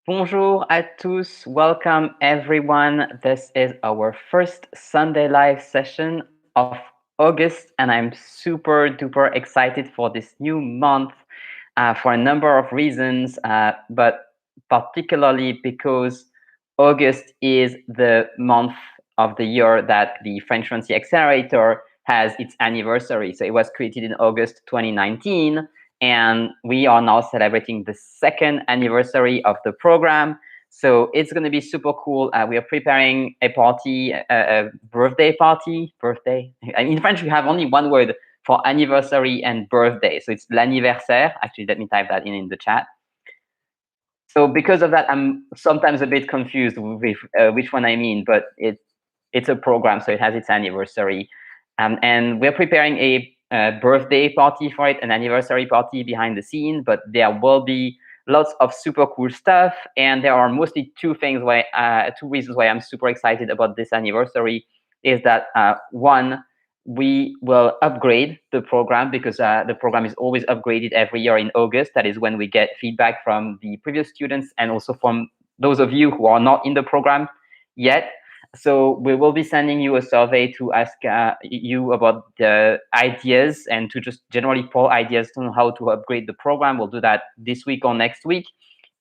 Bonjour à tous. Welcome everyone. This is our first Sunday live session of August, and I'm super duper excited for this new month for a number of reasons, but particularly because August is the month of the year that the French Fluency Accelerator has its anniversary. So it was created in August 2019, and we are now celebrating the second anniversary of the program. So it's going to be super cool. We are preparing a party, a birthday party. Birthday. In French, we have only one word for anniversary and birthday. So it's l'anniversaire. Actually, let me type that in the chat. So because of that, I'm sometimes a bit confused with which one I mean, but it's a program, so it has its anniversary. And we're preparing a birthday party for it, an anniversary party behind the scene, but there will be lots of super cool stuff. And there are mostly two reasons why I'm super excited about this anniversary is that one, we will upgrade the program because the program is always upgraded every year in August. That is when we get feedback from the previous students and also from those of you who are not in the program yet. So we will be sending you a survey to ask you about the ideas and to just generally poll ideas on how to upgrade the program. We'll do that this week or next week.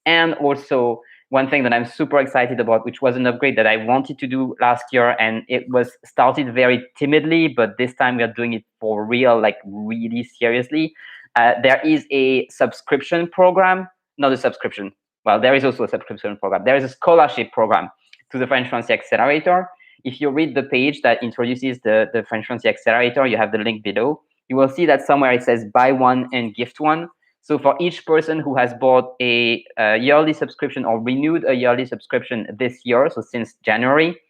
And also one thing that I'm super excited about, which was an upgrade that I wanted to do last year, and it was started very timidly, but this time we are doing it for real, like really seriously. There is a subscription program, not a subscription. Well, there is also a subscription program. There is a scholarship program to the French Fluency Accelerator. If you read the page that introduces the French Fluency Accelerator, you have the link below. You will see that somewhere it says buy one and gift one. So for each person who has bought a yearly subscription or renewed a yearly subscription this year, so since January,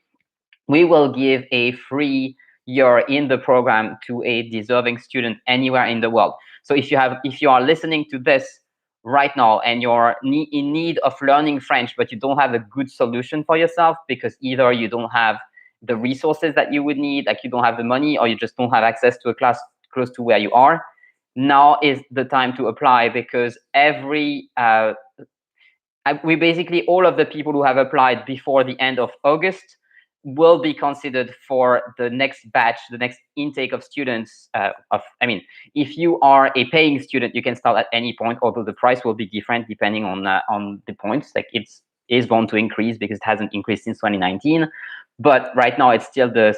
we will give a free year in the program to a deserving student anywhere in the world. So if you are listening to this right now and you're in need of learning French, but you don't have a good solution for yourself because either you don't have the resources that you would need, like you don't have the money, or you just don't have access to a class close to where you are, now is the time to apply because we basically all of the people who have applied before the end of August will be considered for the next batch, the next intake of students. If you are a paying student, you can start at any point, although the price will be different depending on the points. Like it is bound to increase because it hasn't increased since 2019. But right now, it's still the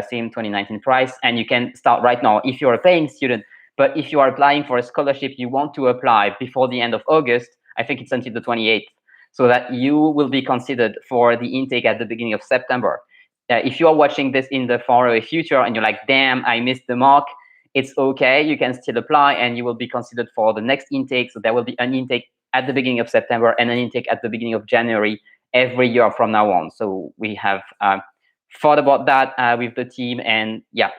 same 2019 price. And you can start right now if you're a paying student. But if you are applying for a scholarship, you want to apply before the end of August. I think it's until the 28th, so that you will be considered for the intake at the beginning of September. If you are watching this in the faraway future and you're like, damn, I missed the mark, it's okay. You can still apply and you will be considered for the next intake. So there will be an intake at the beginning of September and an intake at the beginning of January every year from now on. So we have thought about that with the team. And yeah,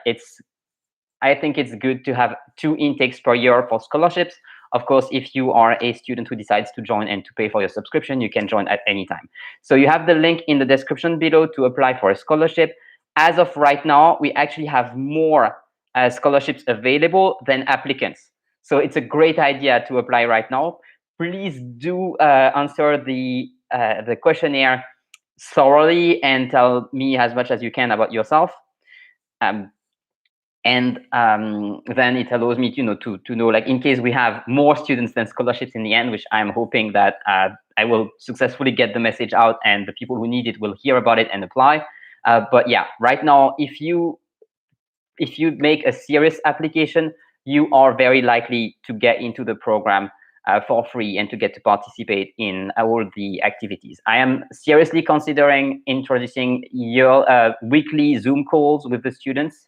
I think it's good to have 2 intakes per year for scholarships. Of course, if you are a student who decides to join and to pay for your subscription, you can join at any time. So you have the link in the description below to apply for a scholarship. As of right now, we actually have more scholarships available than applicants. So it's a great idea to apply right now. Please do answer the questionnaire thoroughly and tell me as much as you can about yourself. And then it allows me to know, like, in case we have more students than scholarships in the end, which I'm hoping that I will successfully get the message out and the people who need it will hear about it and apply. But yeah, right now, if you make a serious application, you are very likely to get into the program for free and to get to participate in all the activities. I am seriously considering introducing weekly Zoom calls with the students,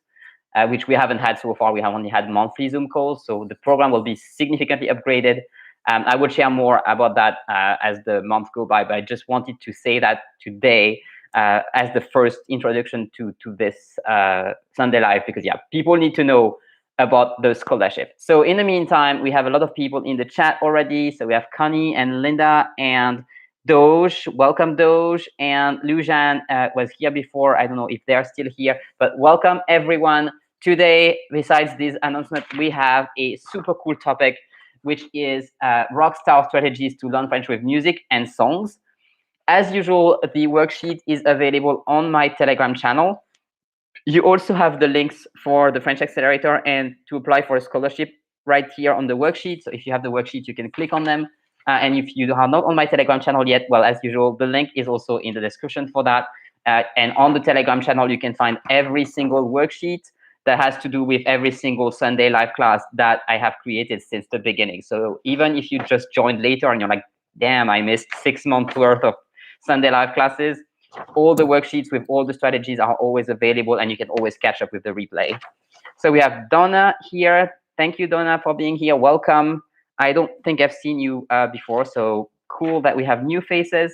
which we haven't had so far. We have only had monthly Zoom calls. So the program will be significantly upgraded. I will share more about that as the months go by, but I just wanted to say that today as the first introduction to this Sunday Live, because yeah, people need to know about the scholarship. So in the meantime, we have a lot of people in the chat already. So we have Connie and Linda and Doge. Welcome, Doge. And Lujan was here before. I don't know if they're still here, but welcome everyone. Today, besides this announcement, we have a super cool topic, which is rockstar strategies to learn French with music and songs. As usual, the worksheet is available on my Telegram channel. You also have the links for the French Accelerator and to apply for a scholarship right here on the worksheet. So if you have the worksheet, you can click on them. And if you are not on my Telegram channel yet, well, as usual, the link is also in the description for that. And on the Telegram channel, you can find every single worksheet that has to do with every single Sunday live class that I have created since the beginning. So even if you just joined later and you're like, damn, I missed 6 months worth of Sunday live classes, all the worksheets with all the strategies are always available and you can always catch up with the replay. So we have Donna here. Thank you, Donna, for being here. Welcome. I don't think I've seen you before, so cool that we have new faces.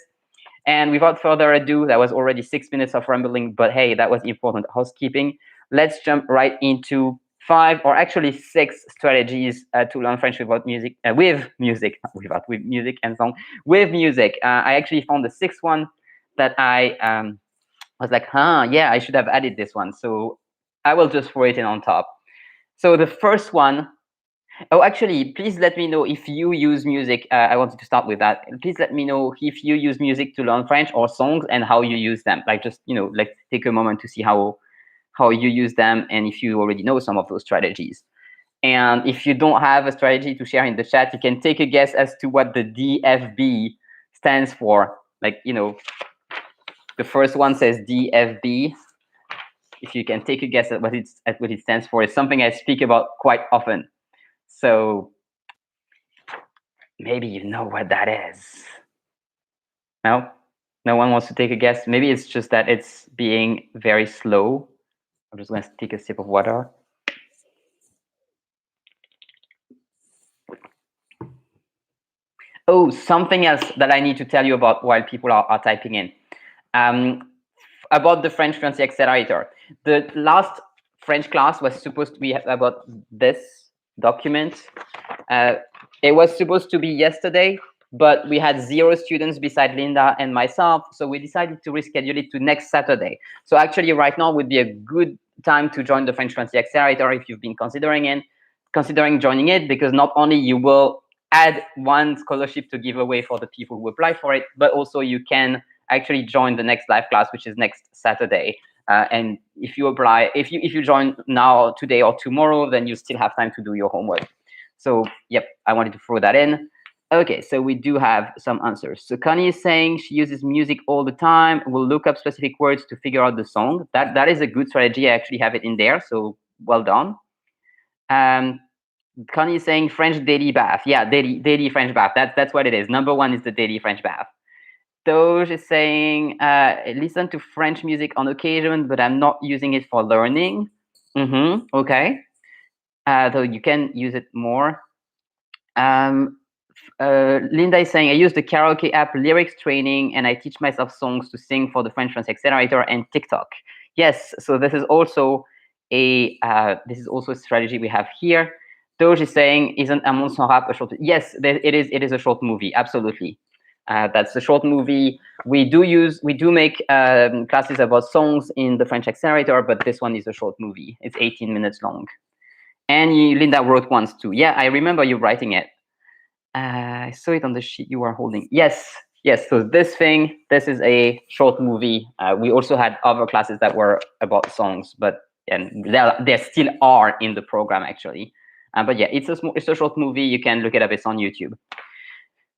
And without further ado, that was already 6 minutes of rambling, but hey, that was important housekeeping. Let's jump right into 5 or actually 6 strategies to learn French without music, with music, not without, with music and song, with music. I actually found the 6th one that I was like, yeah, I should have added this one. So I will just throw it in on top. So the first one, oh, actually, please let me know if you use music. I wanted to start with that. Please let me know if you use music to learn French or songs and how you use them. Like just, like take a moment to see how you use them and if you already know some of those strategies. And if you don't have a strategy to share in the chat, you can take a guess as to what the DFB stands for. Like, the first one says DFB. If you can take a guess at what it stands for, it's something I speak about quite often. So maybe you know what that is. No? No one wants to take a guess? Maybe it's just that it's being very slow. I'm just going to take a sip of water. Oh, something else that I need to tell you about while people are typing in. About the French Fluency Accelerator. The last French class was supposed to be about this document. It was supposed to be yesterday, but we had 0 students beside Linda and myself, so we decided to reschedule it to next Saturday. So actually right now would be a good time to join the French Fluency Accelerator if you've been considering joining it, because not only you will add one scholarship to give away for the people who apply for it, but also you can actually join the next live class, which is next Saturday. And if you apply, if you join now, today or tomorrow, then you still have time to do your homework. So yep, I wanted to throw that in. Okay, so we do have some answers. So Connie is saying she uses music all the time, will look up specific words to figure out the song. That is a good strategy. I actually have it in there, so well done. Connie is saying French daily bath. Yeah, daily French bath. That's what it is. Number 1 is the daily French bath. Doge is saying, listen to French music on occasion, but I'm not using it for learning. Okay. So you can use it more. Linda is saying, I use the karaoke app Lyrics Training, and I teach myself songs to sing for the French Fluency Accelerator and TikTok. Yes, so this is also a strategy we have here. Doge is saying, isn't Amon Sans Rap a short? Yes, it is. It is a short movie. Absolutely. That's a short movie. We do make classes about songs in the French Accelerator, but this one is a short movie. It's 18 minutes long. And Linda wrote once too. Yeah, I remember you writing it. I saw it on the sheet you were holding. Yes. So this is a short movie. We also had other classes that were about songs, and there still are in the program actually. But yeah, it's a short movie. You can look it up. It's on YouTube.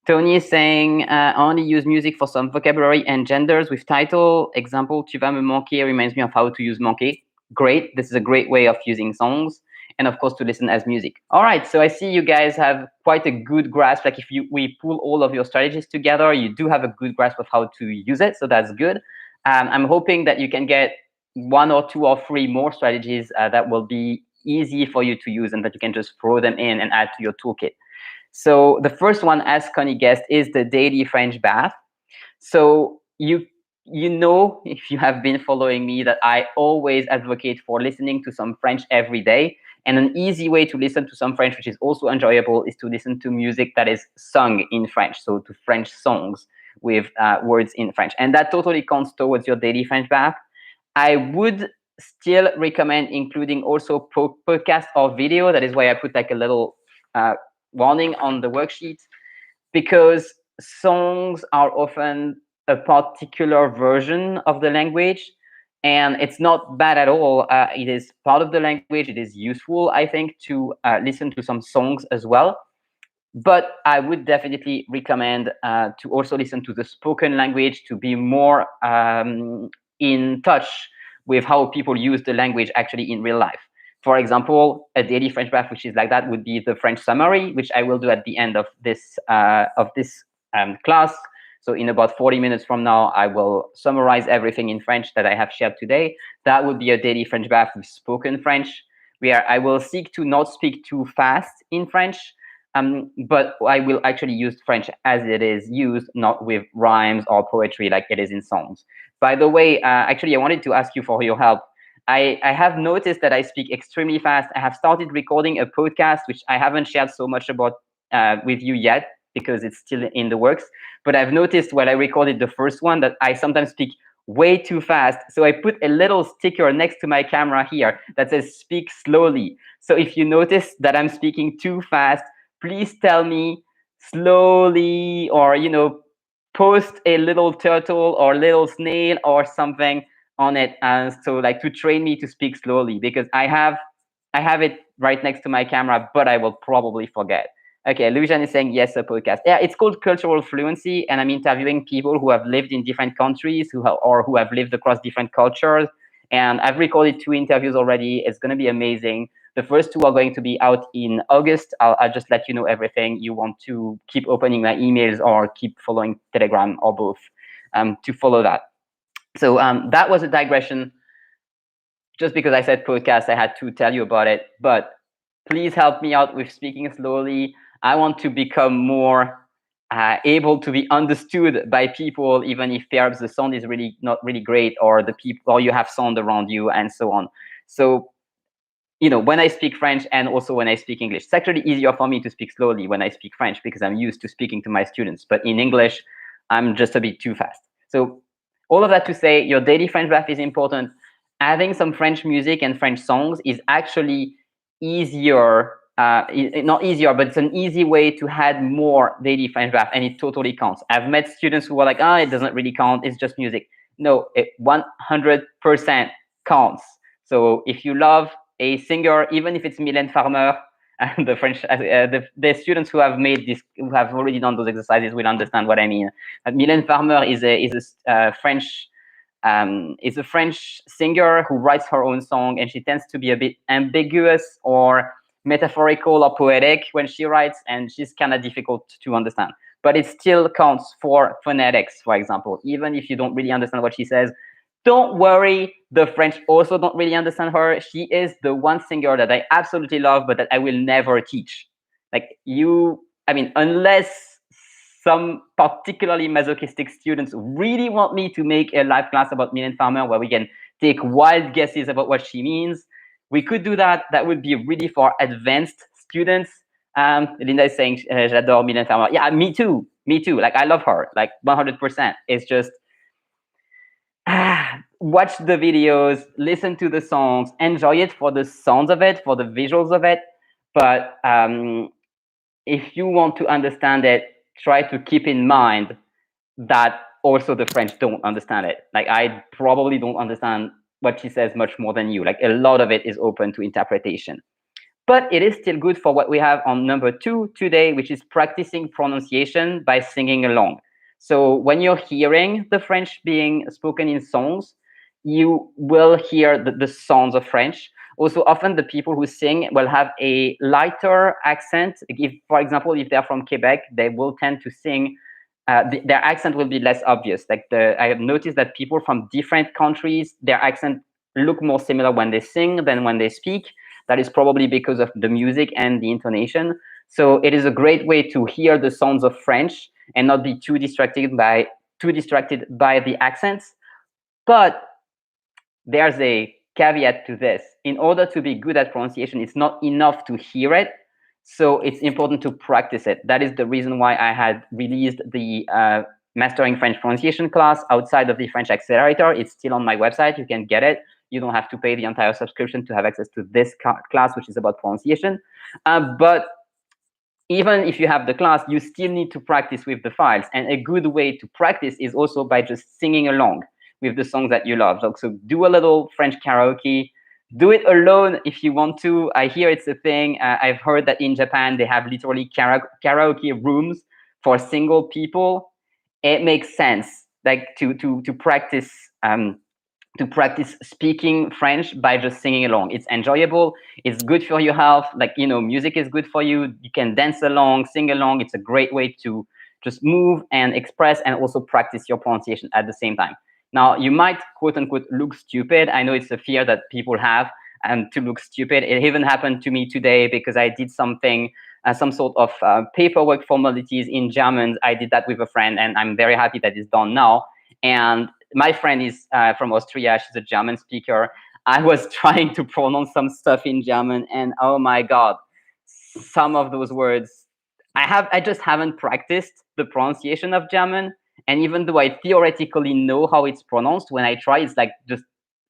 Tony is saying, only use music for some vocabulary and genders with title. Example, tu vas me manquer reminds me of how to use manquer. Great. This is a great way of using songs. And of course, to listen as music. All right. So I see you guys have quite a good grasp. Like if we pull all of your strategies together, you do have a good grasp of how to use it. So that's good. I'm hoping that you can get 1 or 2 or 3 more strategies that will be easy for you to use and that you can just throw them in and add to your toolkit. So the first one, as Connie guessed, is the daily French bath. So you know, if you have been following me, that I always advocate for listening to some French every day. And an easy way to listen to some French, which is also enjoyable, is to listen to music that is sung in French. So to French songs with words in French. And that totally counts towards your daily French bath. I would still recommend including also podcast or video. That is why I put like a little warning on the worksheet, because songs are often a particular version of the language, and it's not bad at all. It is part of the language. It is useful, I think, to listen to some songs as well. But I would definitely recommend to also listen to the spoken language to be more in touch with how people use the language actually in real life. For example, a daily French bath, which is like that, would be the French summary, which I will do at the end of this class. So in about 40 minutes from now, I will summarize everything in French that I have shared today. That would be a daily French bath with spoken French, where I will seek to not speak too fast in French, but I will actually use French as it is used, not with rhymes or poetry like it is in songs. By the way, actually, I wanted to ask you for your help. I have noticed that I speak extremely fast. I have started recording a podcast, which I haven't shared so much about with you yet because it's still in the works. But I've noticed when I recorded the first one that I sometimes speak way too fast. So I put a little sticker next to my camera here that says speak slowly. So if you notice that I'm speaking too fast, please tell me slowly, or post a little turtle or little snail or something on it, and so like to train me to speak slowly, because I have it right next to my camera, but I will probably forget. Okay, Lujan is saying yes, a podcast. Yeah, it's called Cultural Fluency, and I'm interviewing people who have lived in different countries, or who have lived across different cultures. And I've recorded 2 interviews already. It's going to be amazing. The first 2 are going to be out in August. I'll just let you know everything. You want to keep opening my emails or keep following Telegram or both to follow that. So that was a digression. Just because I said podcast, I had to tell you about it. But please help me out with speaking slowly. I want to become more able to be understood by people, even if perhaps the sound is really not really great, or the people, or you have sound around you, and so on. So when I speak French and also when I speak English, it's actually easier for me to speak slowly when I speak French because I'm used to speaking to my students. But in English, I'm just a bit too fast. So all of that to say, your daily French bath is important. Having some French music and French songs is actually easier. Not easier, but it's an easy way to add more daily French bath, and it totally counts. I've met students who are like, it doesn't really count. It's just music. No, it 100% counts. So if you love a singer, even if it's Mylène Farmer, and the French, the students who have made this, who have already done those exercises, will understand what I mean. Mylène Farmer is a French singer who writes her own song, and she tends to be a bit ambiguous or metaphorical or poetic when she writes, and she's kind of difficult to understand. But it still counts for phonetics, for example. Even if you don't really understand what she says, don't worry, the French also don't really understand her. She is the one singer that I absolutely love, but that I will never teach. Unless some particularly masochistic students really want me to make a live class about Mylène Farmer where we can take wild guesses about what she means, we could do that. That would be really for advanced students. Linda is saying, j'adore Mylène Farmer. Yeah, me too. Me too. Like, I love her, like 100%. It's just, watch the videos, listen to the songs, enjoy it for the sounds of it, for the visuals of it. But if you want to understand it, try to keep in mind that also the French don't understand it. Like, I probably don't understand what she says much more than you. Like, a lot of it is open to interpretation. But it is still good for what we have on number 2 today, which is practicing pronunciation by singing along. So when you're hearing the French being spoken in songs, you will hear the sounds of French. Also, often the people who sing will have a lighter accent. If, for example, if they're from Quebec, they will tend to sing. Their accent will be less obvious. I have noticed that people from different countries, their accent look more similar when they sing than when they speak. That is probably because of the music and the intonation. So it is a great way to hear the sounds of French and not be too distracted by the accents. But there's a caveat to this. In order to be good at pronunciation, it's not enough to hear it. So it's important to practice it. That is the reason why I had released the Mastering French Pronunciation class outside of the French Accelerator. It's still on my website. You can get it. You don't have to pay the entire subscription to have access to this class, which is about pronunciation. But even if you have the class, you still need to practice with the files. And a good way to practice is also by just singing along with the songs that you love. So do a little French karaoke. Do it alone if you want to. I hear it's a thing. I've heard that in Japan they have literally karaoke rooms for single people. It makes sense, like to practice to practice speaking French by just singing along. It's enjoyable. It's good for your health. Like, music is good for you. You can dance along, sing along. It's a great way to just move and express and also practice your pronunciation at the same time. Now, you might, quote unquote, look stupid. I know it's a fear that people have, to look stupid. It even happened to me today because I did something, some sort of paperwork formalities in German. I did that with a friend, and I'm very happy that it's done now. And my friend is from Austria. She's a German speaker. I was trying to pronounce some stuff in German, and oh my God, some of those words, I just haven't practiced the pronunciation of German. And even though I theoretically know how it's pronounced, when I try, it's like just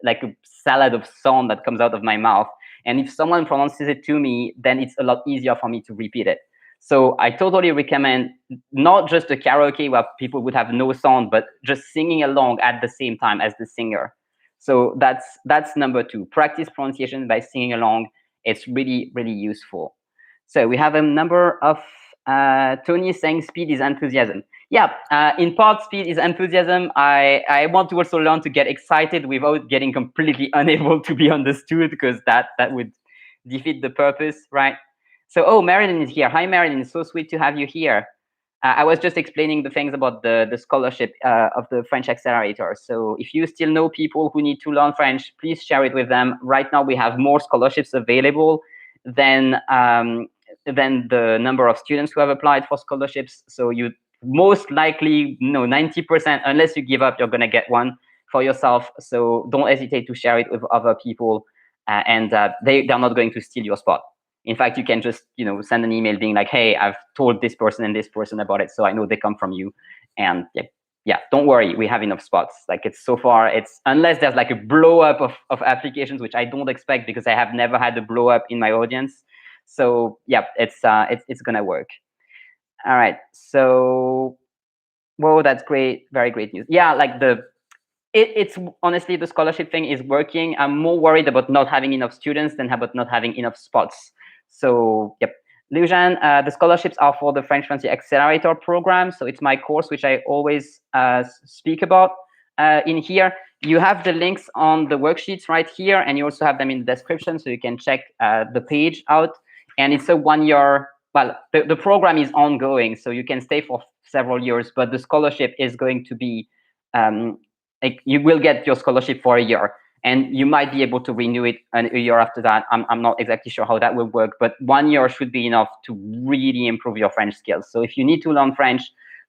like a salad of sound that comes out of my mouth. And if someone pronounces it to me, then it's a lot easier for me to repeat it. So I totally recommend not just a karaoke where people would have no sound, but just singing along at the same time as the singer. So that's number 2. Practice pronunciation by singing along. It's really, really useful. So we have a number of Tony saying speed is enthusiasm. Yeah, in part, speed is enthusiasm. I want to also learn to get excited without getting completely unable to be understood, because that would defeat the purpose, right? So, oh, Marilyn is here. Hi, Marilyn. It's so sweet to have you here. I was just explaining the things about the scholarship of the French Accelerator. So if you still know people who need to learn French, please share it with them. Right now, we have more scholarships available than the number of students who have applied for scholarships. So you most likely, 90%, unless you give up, you're going to get one for yourself. So don't hesitate to share it with other people, and they're not going to steal your spot. In fact, you can just, send an email being like, hey, I've told this person and this person about it, so I know they come from you. And yeah, don't worry, we have enough spots. Like, it's so far, unless there's like a blow up of applications, which I don't expect because I have never had a blow up in my audience. So yeah, it's gonna work. All right. So, whoa, that's great. Very great news. Yeah, like it's honestly, the scholarship thing is working. I'm more worried about not having enough students than about not having enough spots. So, yep. Lujan, the scholarships are for the French Fluency Accelerator program. So it's my course, which I always speak about in here. You have the links on the worksheets right here, and you also have them in the description, so you can check the page out. And it's a 1 year, well, the program is ongoing, so you can stay for several years, but the scholarship is going to be, like, you will get your scholarship for a year, and you might be able to renew it a year after that. I'm not exactly sure how that will work, but 1 year should be enough to really improve your French skills. So if you need to learn French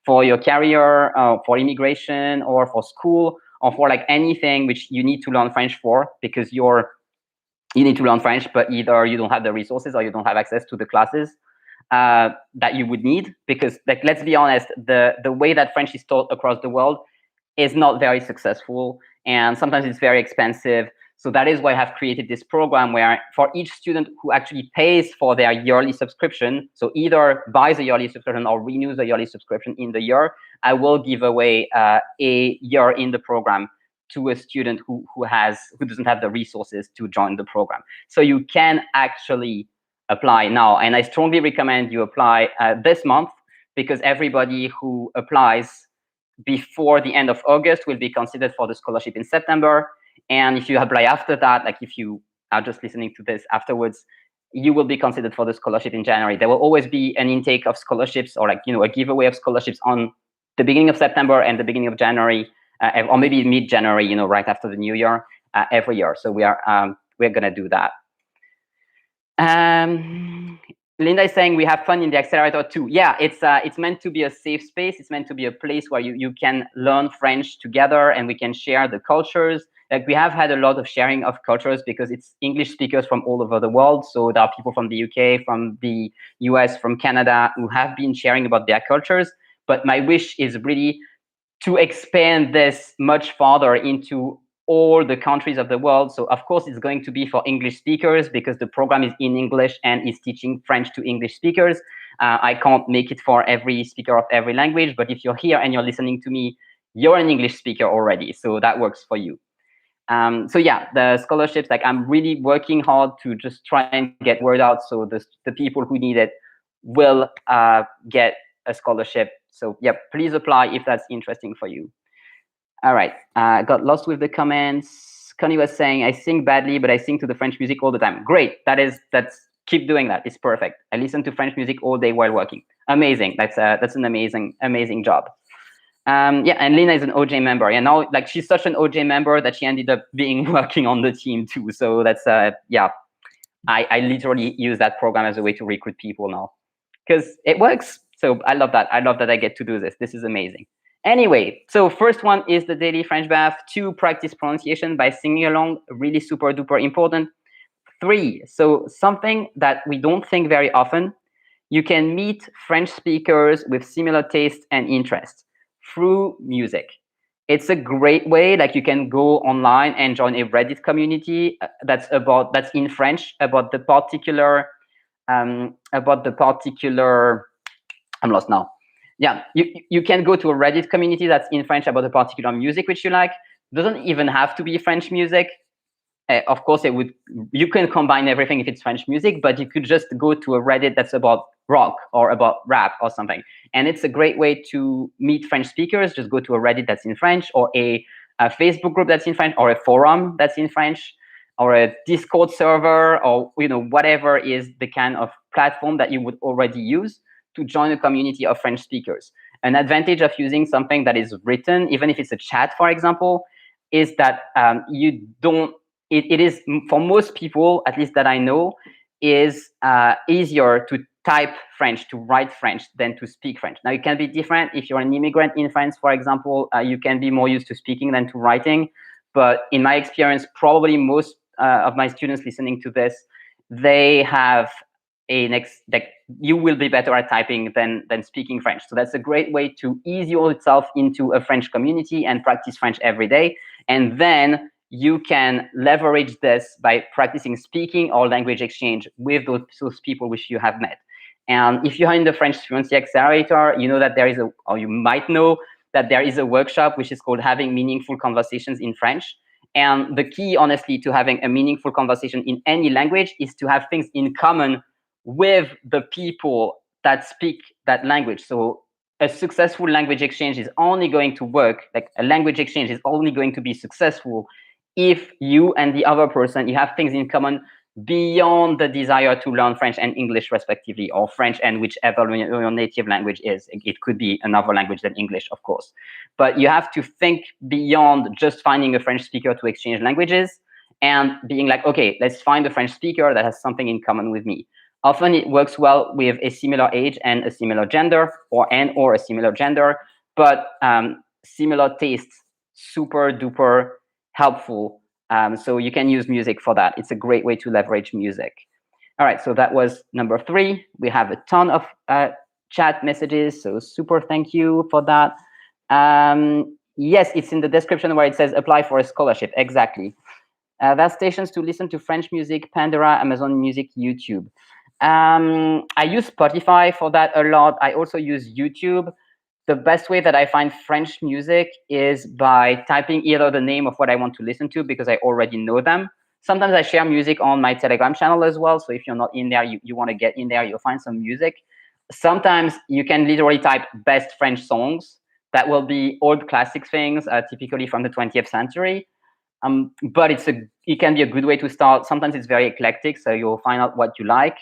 for your career, for immigration, or for school, or for like anything which you need to learn French for, because you need to learn French, but either you don't have the resources or you don't have access to the classes that you would need, because, like, let's be honest, the way that French is taught across the world is not very successful, and sometimes it's very expensive. So that is why I have created this program where for each student who actually pays for their yearly subscription, so either buys a yearly subscription or renews a yearly subscription in the year, I will give away a year in the program to a student who doesn't have the resources to join the program. So you can actually apply now, and I strongly recommend you apply this month, because everybody who applies before the end of August will be considered for the scholarship in September. And if you apply after that, like if you are just listening to this afterwards, you will be considered for the scholarship in January. There will always be an intake of scholarships, or like, a giveaway of scholarships on the beginning of September and the beginning of January, or maybe mid-January, right after the new year, every year. So we're gonna do that. Linda is saying we have fun in the accelerator too. Yeah, it's meant to be a safe space. It's meant to be a place where you can learn French together, and we can share the cultures. Like, we have had a lot of sharing of cultures because it's English speakers from all over the world. So there are people from the UK, from the US, from Canada, who have been sharing about their cultures. But my wish is really to expand this much farther into all the countries of the world. So of course it's going to be for English speakers, because the program is in English and is teaching French to English speakers. I can't make it for every speaker of every language, but if you're here and you're listening to me, you're an English speaker already, so that works for you. So yeah, the scholarships, like I'm really working hard to just try and get word out so the people who need it will get a scholarship. So yeah, please apply if that's interesting for you. All right, got lost with the comments. Connie was saying, I sing badly, but I sing to the French music all the time. Great, that's keep doing that. It's perfect. I listen to French music all day while working. Amazing. That's an amazing job. Yeah, and Lena is an OJ member. Yeah, now like she's such an OJ member that she ended up being working on the team too. So that's yeah, I literally use that program as a way to recruit people now because it works. So I love that. I love that I get to do this. This is amazing. Anyway, so first one is the daily French bath. 2, practice pronunciation by singing along. Really super duper important. 3, so something that we don't think very often. You can meet French speakers with similar tastes and interests through music. It's a great way, like you can go online and join a Reddit community that's in French about the particular I'm lost now. Yeah, you can go to a Reddit community that's in French about a particular music which you like. It doesn't even have to be French music. Of course, you can combine everything if it's French music, but you could just go to a Reddit that's about rock or about rap or something. And it's a great way to meet French speakers. Just go to a Reddit that's in French, or a Facebook group that's in French, or a forum that's in French, or a Discord server, or whatever is the kind of platform that you would already use to join a community of French speakers. An advantage of using something that is written, even if it's a chat, for example, is that you don't it is, for most people, at least that I know, is easier to type French, to write French, than to speak French. Now, it can be different. If you're an immigrant in France, for example, you can be more used to speaking than to writing. But in my experience, probably most of my students listening to this, they have like you will be better at typing than speaking French. So that's a great way to ease yourself into a French community and practice French every day. And then you can leverage this by practicing speaking or language exchange with those people which you have met. And if you're in the French Fluency Accelerator, you know that there is or you might know that there is a workshop which is called Having Meaningful Conversations in French. And the key, honestly, to having a meaningful conversation in any language is to have things in common with the people that speak that language. So a successful language exchange is only going to work, like a language exchange is only going to be successful if you and the other person, you have things in common beyond the desire to learn French and English respectively, or French and whichever your native language is. It could be another language than English, of course. But you have to think beyond just finding a French speaker to exchange languages and being like, okay, let's find a French speaker that has something in common with me. Often it works well with a similar age and a similar gender, or a similar gender, but similar tastes, super duper helpful. So you can use music for that. It's a great way to leverage music. All right, so that was number 3. We have a ton of chat messages, so super thank you for that. Yes, it's in the description where it says apply for a scholarship. Exactly. There's stations to listen to French music: Pandora, Amazon Music, YouTube. I use Spotify for that a lot. I also use YouTube. The best way that I find French music is by typing either the name of what I want to listen to, because I already know them. Sometimes I share music on my Telegram channel as well. So if you're not in there, you want to get in there, you'll find some music. Sometimes you can literally type best French songs. That will be old classic things, typically from the 20th century. But it can be a good way to start. Sometimes it's very eclectic, so you'll find out what you like.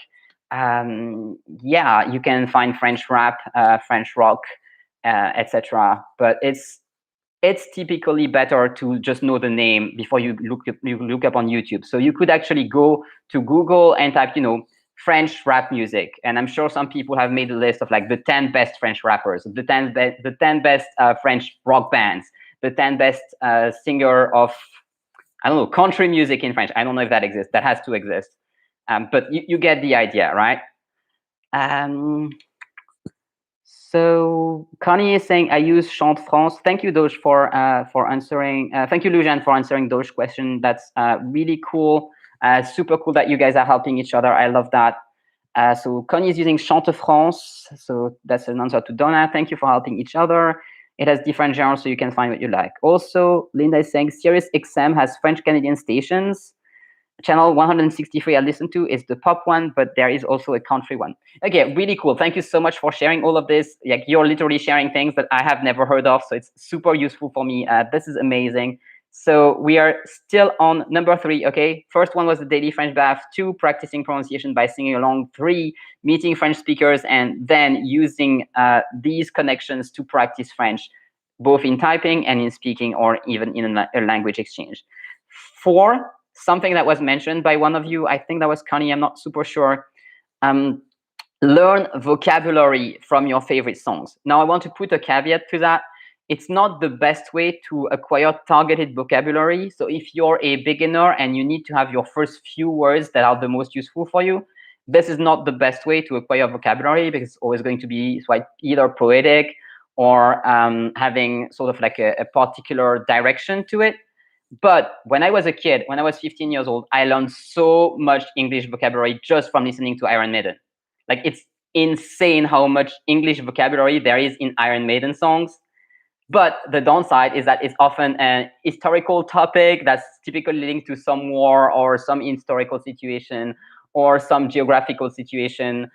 Yeah, you can find French rap, French rock, etc. But it's typically better to just know the name before you look up on YouTube. So you could actually go to Google and type, French rap music, and I'm sure some people have made a list of like the 10 best French rappers, the 10 best French rock bands, the 10 best singer of, I don't know, country music in French. I don't know if that exists. That has to exist. But you get the idea, right? So Connie is saying, I use Chante France. Thank you, Doge, for answering. Thank you, Lujan, for answering Doge's question. That's really cool. Super cool that you guys are helping each other. I love that. So Connie is using Chante France. So that's an answer to Donna. Thank you for helping each other. It has different genres, so you can find what you like. Also, Linda is saying Sirius XM has French Canadian stations. Channel 163 I listen to is the pop one, but there is also a country one. Okay, really cool. Thank you so much for sharing all of this. Like, you're literally sharing things that I have never heard of, so it's super useful for me. This is amazing. So we are still on number 3. Okay, first one was the daily French bath. 2, practicing pronunciation by singing along. 3, meeting French speakers and then using these connections to practice French, both in typing and in speaking, or even in a language exchange. 4, something that was mentioned by one of you, I think that was Connie, I'm not super sure. Learn vocabulary from your favorite songs. Now, I want to put a caveat to that. It's not the best way to acquire targeted vocabulary. So if you're a beginner and you need to have your first few words that are the most useful for you, this is not the best way to acquire vocabulary, because it's always going to be either poetic or having sort of like a particular direction to it. But when I was a kid, when I was 15 years old, I learned so much English vocabulary just from listening to Iron Maiden. Like, it's insane how much English vocabulary there is in Iron Maiden songs. But the downside is that it's often an historical topic that's typically linked to some war or some historical situation or some geographical situation.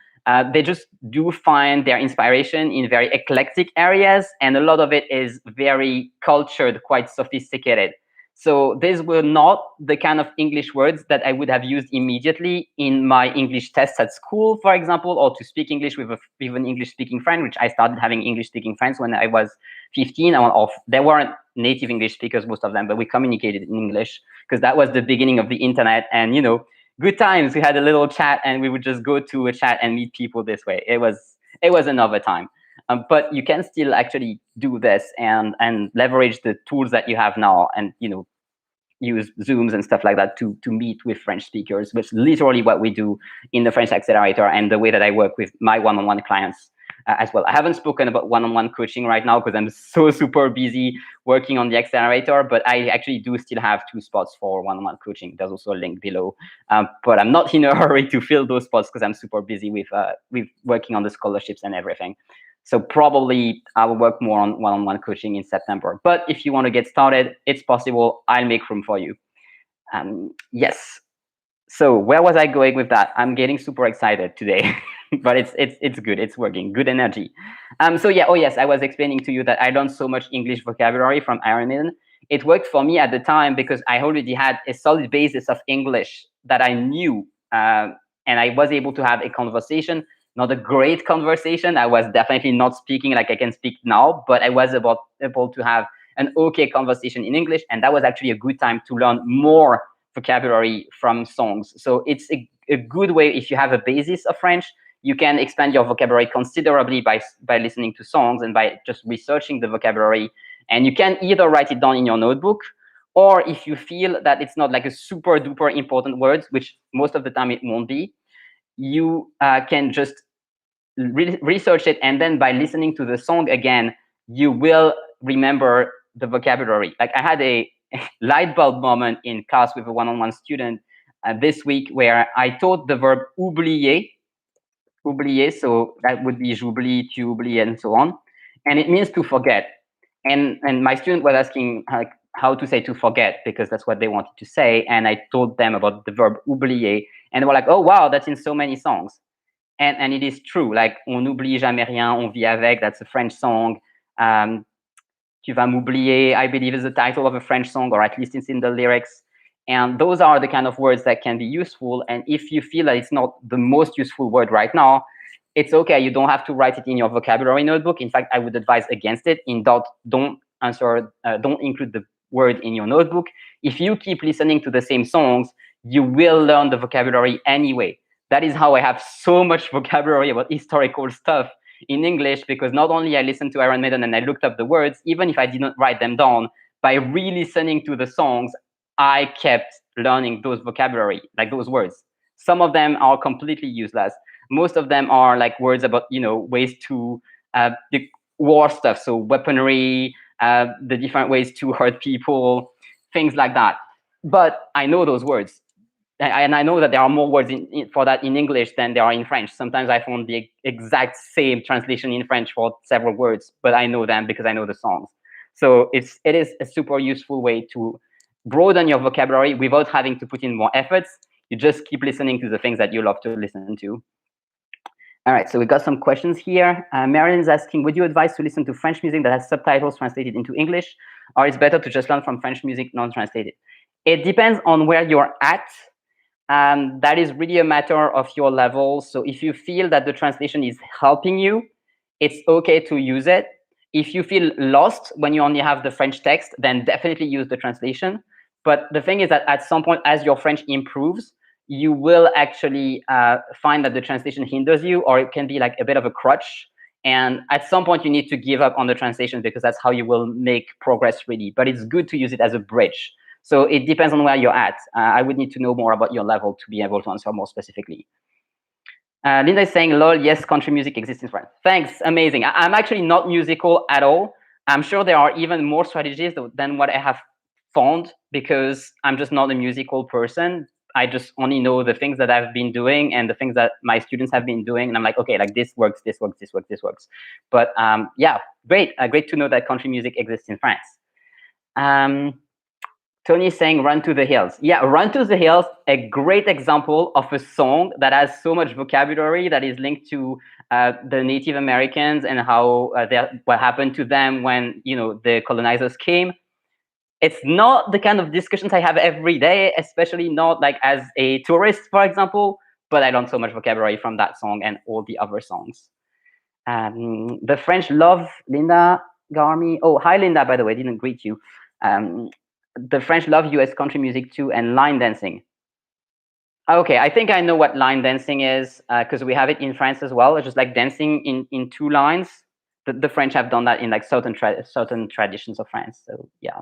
They just do find their inspiration in very eclectic areas, and a lot of it is very cultured, quite sophisticated. So these were not the kind of English words that I would have used immediately in my English tests at school, for example, or to speak English with an English-speaking friend, which I started having English-speaking friends when I was 15. They weren't native English speakers, most of them, but we communicated in English because that was the beginning of the internet. And, good times. We had a little chat and we would just go to a chat and meet people this way. It was another time. But you can still actually do this and leverage the tools that you have now, and use Zooms and stuff like that to meet with French speakers, which is literally what we do in the French Accelerator and the way that I work with my one-on-one clients as well. I haven't spoken about one-on-one coaching right now because I'm so super busy working on the Accelerator, but I actually do still have 2 spots for one-on-one coaching. There's also a link below, but I'm not in a hurry to fill those spots because I'm super busy with working on the scholarships and everything. So probably I will work more on one-on-one coaching in September. But if you want to get started, it's possible. I'll make room for you. Yes. So where was I going with that? I'm getting super excited today, but it's good. It's working. Good energy. So yeah. Oh yes, I was explaining to you that I learned so much English vocabulary from Iron Maiden. It worked for me at the time because I already had a solid basis of English that I knew, and I was able to have a conversation. Not a great conversation. I was definitely not speaking like I can speak now, but I was able to have an okay conversation in English, and that was actually a good time to learn more vocabulary from songs. So it's a good way. If you have a basis of French, you can expand your vocabulary considerably by listening to songs and by just researching the vocabulary. And you can either write it down in your notebook, or if you feel that it's not like a super duper important words, which most of the time it won't be, you can just research it, and then by listening to the song again, you will remember the vocabulary. Like, I had a light bulb moment in class with a one-on-one student this week where I taught the verb oublier, so that would be j'oublie, tu oublies, and so on, and it means to forget. And my student was asking like how to say to forget, because that's what they wanted to say, and I told them about the verb oublier, and they were like, oh wow, that's in so many songs. And it is true. Like, on n'oublie jamais rien, on vit avec. That's a French song. Tu vas m'oublier, I believe, is the title of a French song, or at least it's in the lyrics. And those are the kind of words that can be useful. And if you feel that it's not the most useful word right now, it's okay. You don't have to write it in your vocabulary notebook. In fact, I would advise against it. In doubt, don't include the word in your notebook. If you keep listening to the same songs, you will learn the vocabulary anyway. That is how I have so much vocabulary about historical stuff in English, because not only I listened to Iron Maiden and I looked up the words, even if I didn't write them down, by re-listening to the songs, I kept learning those vocabulary, like those words. Some of them are completely useless. Most of them are like words about, ways to the war stuff, so weaponry, the different ways to hurt people, things like that. But I know those words. and I know that there are more words for that in English than there are in French. Sometimes I found the exact same translation in French for several words, but I know them because I know the songs. So it is a super useful way to broaden your vocabulary without having to put in more efforts. You just keep listening to the things that you love to listen to. All right, so we got some questions here. Marilyn's asking, would you advise to listen to French music that has subtitles translated into English, or it's better to just learn from French music non-translated? It depends on where you're at. That is really a matter of your level. So if you feel that the translation is helping you, it's okay to use it. If you feel lost when you only have the French text, then definitely use the translation. But the thing is that at some point, as your French improves, you will actually find that the translation hinders you, or it can be like a bit of a crutch. And at some point, you need to give up on the translation because that's how you will make progress really. But it's good to use it as a bridge. So it depends on where you're at. I would need to know more about your level to be able to answer more specifically. Linda is saying, lol, yes, country music exists in France. Thanks, amazing. I'm actually not musical at all. I'm sure there are even more strategies than what I have found because I'm just not a musical person. I just only know the things that I've been doing and the things that my students have been doing. And I'm like, okay, like this works, this works, this works, this works. But yeah, great. Great to know that country music exists in France. Tony is saying Run to the Hills. Yeah, Run to the Hills, a great example of a song that has so much vocabulary that is linked to the Native Americans and how what happened to them when the colonizers came. It's not the kind of discussions I have every day, especially not like as a tourist, for example, but I learned so much vocabulary from that song and all the other songs. The French love Linda Garmy. Oh, hi, Linda, by the way, didn't greet you. The French love US country music too, and line dancing. Okay, I think I know what line dancing is because we have it in France as well. It's just like dancing in two lines. The French have done that in like certain traditions of France. So yeah.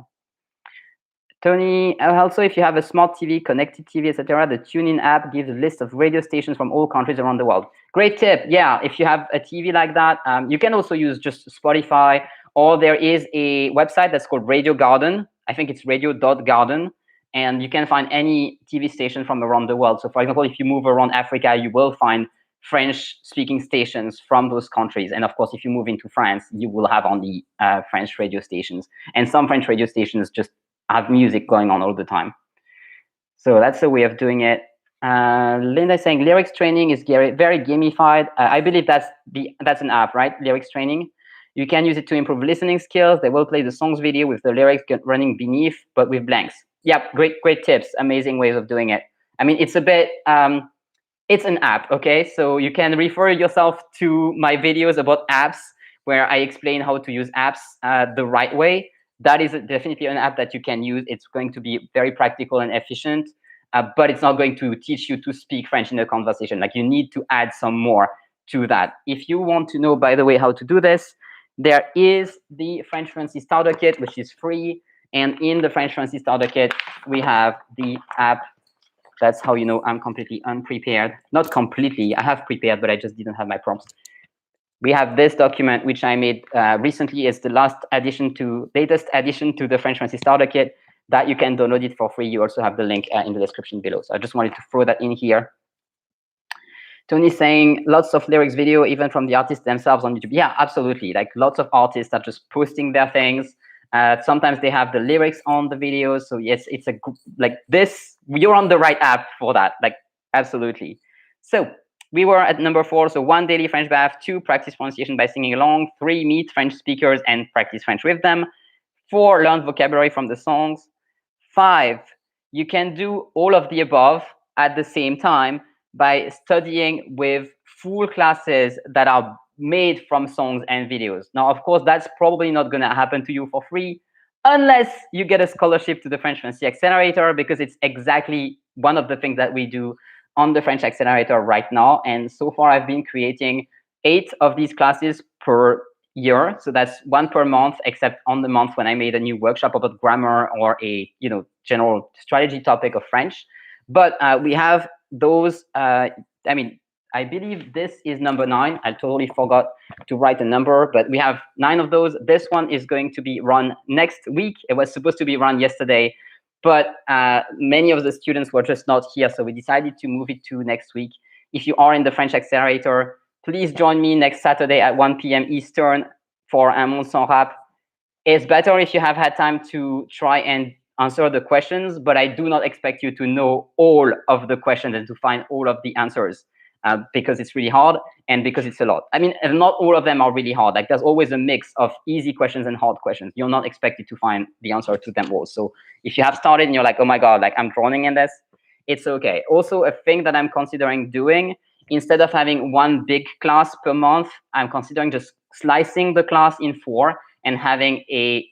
Tony, also if you have a smart TV, connected TV, etc., the TuneIn app gives a list of radio stations from all countries around the world. Great tip. Yeah, if you have a TV like that, you can also use just Spotify, or there is a website that's called Radio Garden. I think it's radio.garden, and you can find any TV station from around the world. So for example, if you move around Africa, you will find French-speaking stations from those countries. And of course, if you move into France, you will have only French radio stations. And some French radio stations just have music going on all the time. So that's a way of doing it. Linda is saying lyrics training is very gamified. I believe that's an app, right? Lyrics training. You can use it to improve listening skills. They will play the songs video with the lyrics running beneath, but with blanks. Yep, great tips. Amazing ways of doing it. I mean, it's a bit, it's an app, okay? So you can refer yourself to my videos about apps where I explain how to use apps the right way. That is definitely an app that you can use. It's going to be very practical and efficient, but it's not going to teach you to speak French in a conversation. Like you need to add some more to that. If you want to know, by the way, how to do this, there is the French Fluency Starter Kit, which is free. And in the French Fluency Starter Kit, we have the app. That's how you know I'm completely unprepared. Not completely, I have prepared, but I just didn't have my prompts. We have this document, which I made recently. It's the latest addition to the French Fluency Starter Kit that you can download it for free. You also have the link in the description below. So I just wanted to throw that in here. Tony's saying lots of lyrics video, even from the artists themselves on YouTube. Yeah, absolutely. Like lots of artists are just posting their things. Sometimes they have the lyrics on the videos. So yes, it's like this. You're on the right app for that. Like absolutely. So we were at number 4. So 1, daily French bath. 2, practice pronunciation by singing along. 3, meet French speakers and practice French with them. 4, learn vocabulary from the songs. 5, you can do all of the above at the same time by studying with full classes that are made from songs and videos. Now, of course, that's probably not going to happen to you for free unless you get a scholarship to the French Fluency Accelerator, because it's exactly one of the things that we do on the French Accelerator right now. And so far, I've been creating 8 of these classes per year. So that's 1 per month, except on the month when I made a new workshop about grammar or a general strategy topic of French. But we have those. I mean, I believe this is number 9. I totally forgot to write a number, but we have 9 of those. This one is going to be run next week. It was supposed to be run yesterday, but many of the students were just not here, so we decided to move it to next week. If you are in the French Accelerator, please join me next Saturday at 1 p.m. Eastern for un monde sans rap. It's better if you have had time to try and answer the questions, but I do not expect you to know all of the questions and to find all of the answers because it's really hard and because it's a lot. I mean, not all of them are really hard. Like there's always a mix of easy questions and hard questions. You're not expected to find the answer to them all. So if you have started and you're like, oh my God, like I'm drowning in this, it's okay. Also, a thing that I'm considering doing, instead of having one big class per month, I'm considering just slicing the class in 4 and having a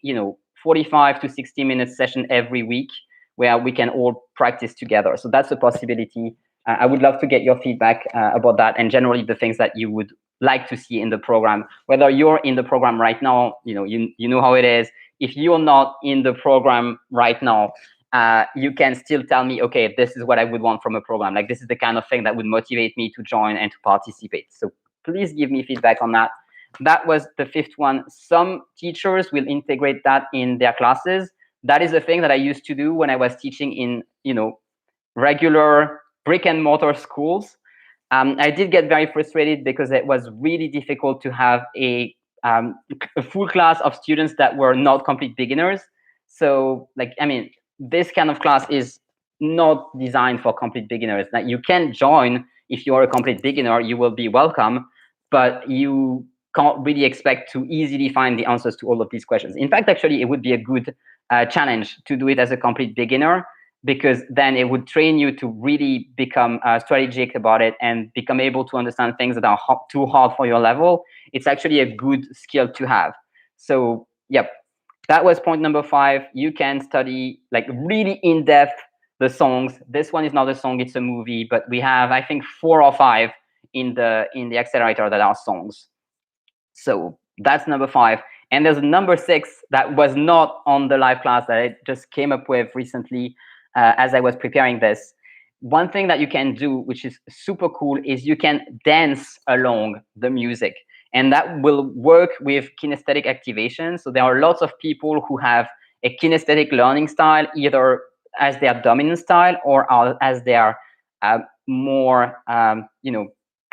45 to 60 minute session every week where we can all practice together. So that's a possibility. I would love to get your feedback about that and generally the things that you would like to see in the program. Whether you're in the program right now, you know how it is. If you're not in the program right now, you can still tell me, okay, this is what I would want from a program. Like this is the kind of thing that would motivate me to join and to participate. So please give me feedback on that. That was the 5th one. Some teachers will integrate that in their classes. That is a thing that I used to do when I was teaching in, regular brick and mortar schools. I did get very frustrated because it was really difficult to have a full class of students that were not complete beginners. So, this kind of class is not designed for complete beginners. Now, you can join if you are a complete beginner, you will be welcome, but you can't really expect to easily find the answers to all of these questions. In fact, actually, it would be a good challenge to do it as a complete beginner, because then it would train you to really become strategic about it and become able to understand things that are too hard for your level. It's actually a good skill to have. So, yep, that was point number 5. You can study like really in depth the songs. This one is not a song, it's a movie, but we have, I think, 4 or 5 in the Accelerator that are songs. So that's number 5. And there's a number 6 that was not on the live class that I just came up with recently as I was preparing this. One thing that you can do, which is super cool, is you can dance along the music. And that will work with kinesthetic activation. So there are lots of people who have a kinesthetic learning style, either as their dominant style or as their more,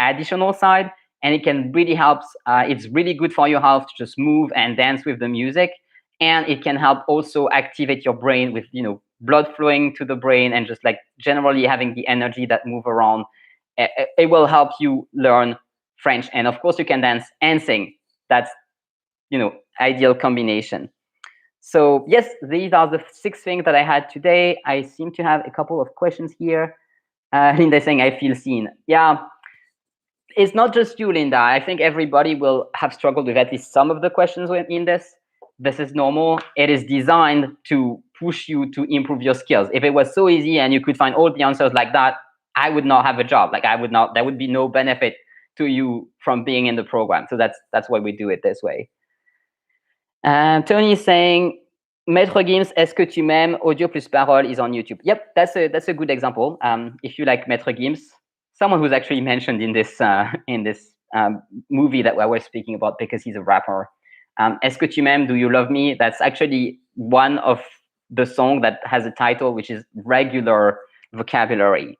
additional side. And it can really help. It's really good for your health to just move and dance with the music. And it can help also activate your brain with, blood flowing to the brain and just like generally having the energy that move around. It will help you learn French. And of course, you can dance and sing. That's, ideal combination. So yes, these are the 6 things that I had today. I seem to have a couple of questions here. Linda saying, I feel seen. Yeah, it's not just you, Linda. I think everybody will have struggled with at least some of the questions in this. This is normal. It is designed to push you to improve your skills. If it was so easy and you could find all the answers like that, I would not have a job. Like there would be no benefit to you from being in the program. So that's why we do it this way. Tony is saying, Maître Gims, est-ce que tu m'aimes? Audio plus parole is on YouTube. Yep, that's a good example. If you like Maître Gims, someone who's actually mentioned in this movie that I was speaking about because he's a rapper. Est-ce que tu m'aimes? Do you love me? That's actually one of the song that has a title which is regular vocabulary.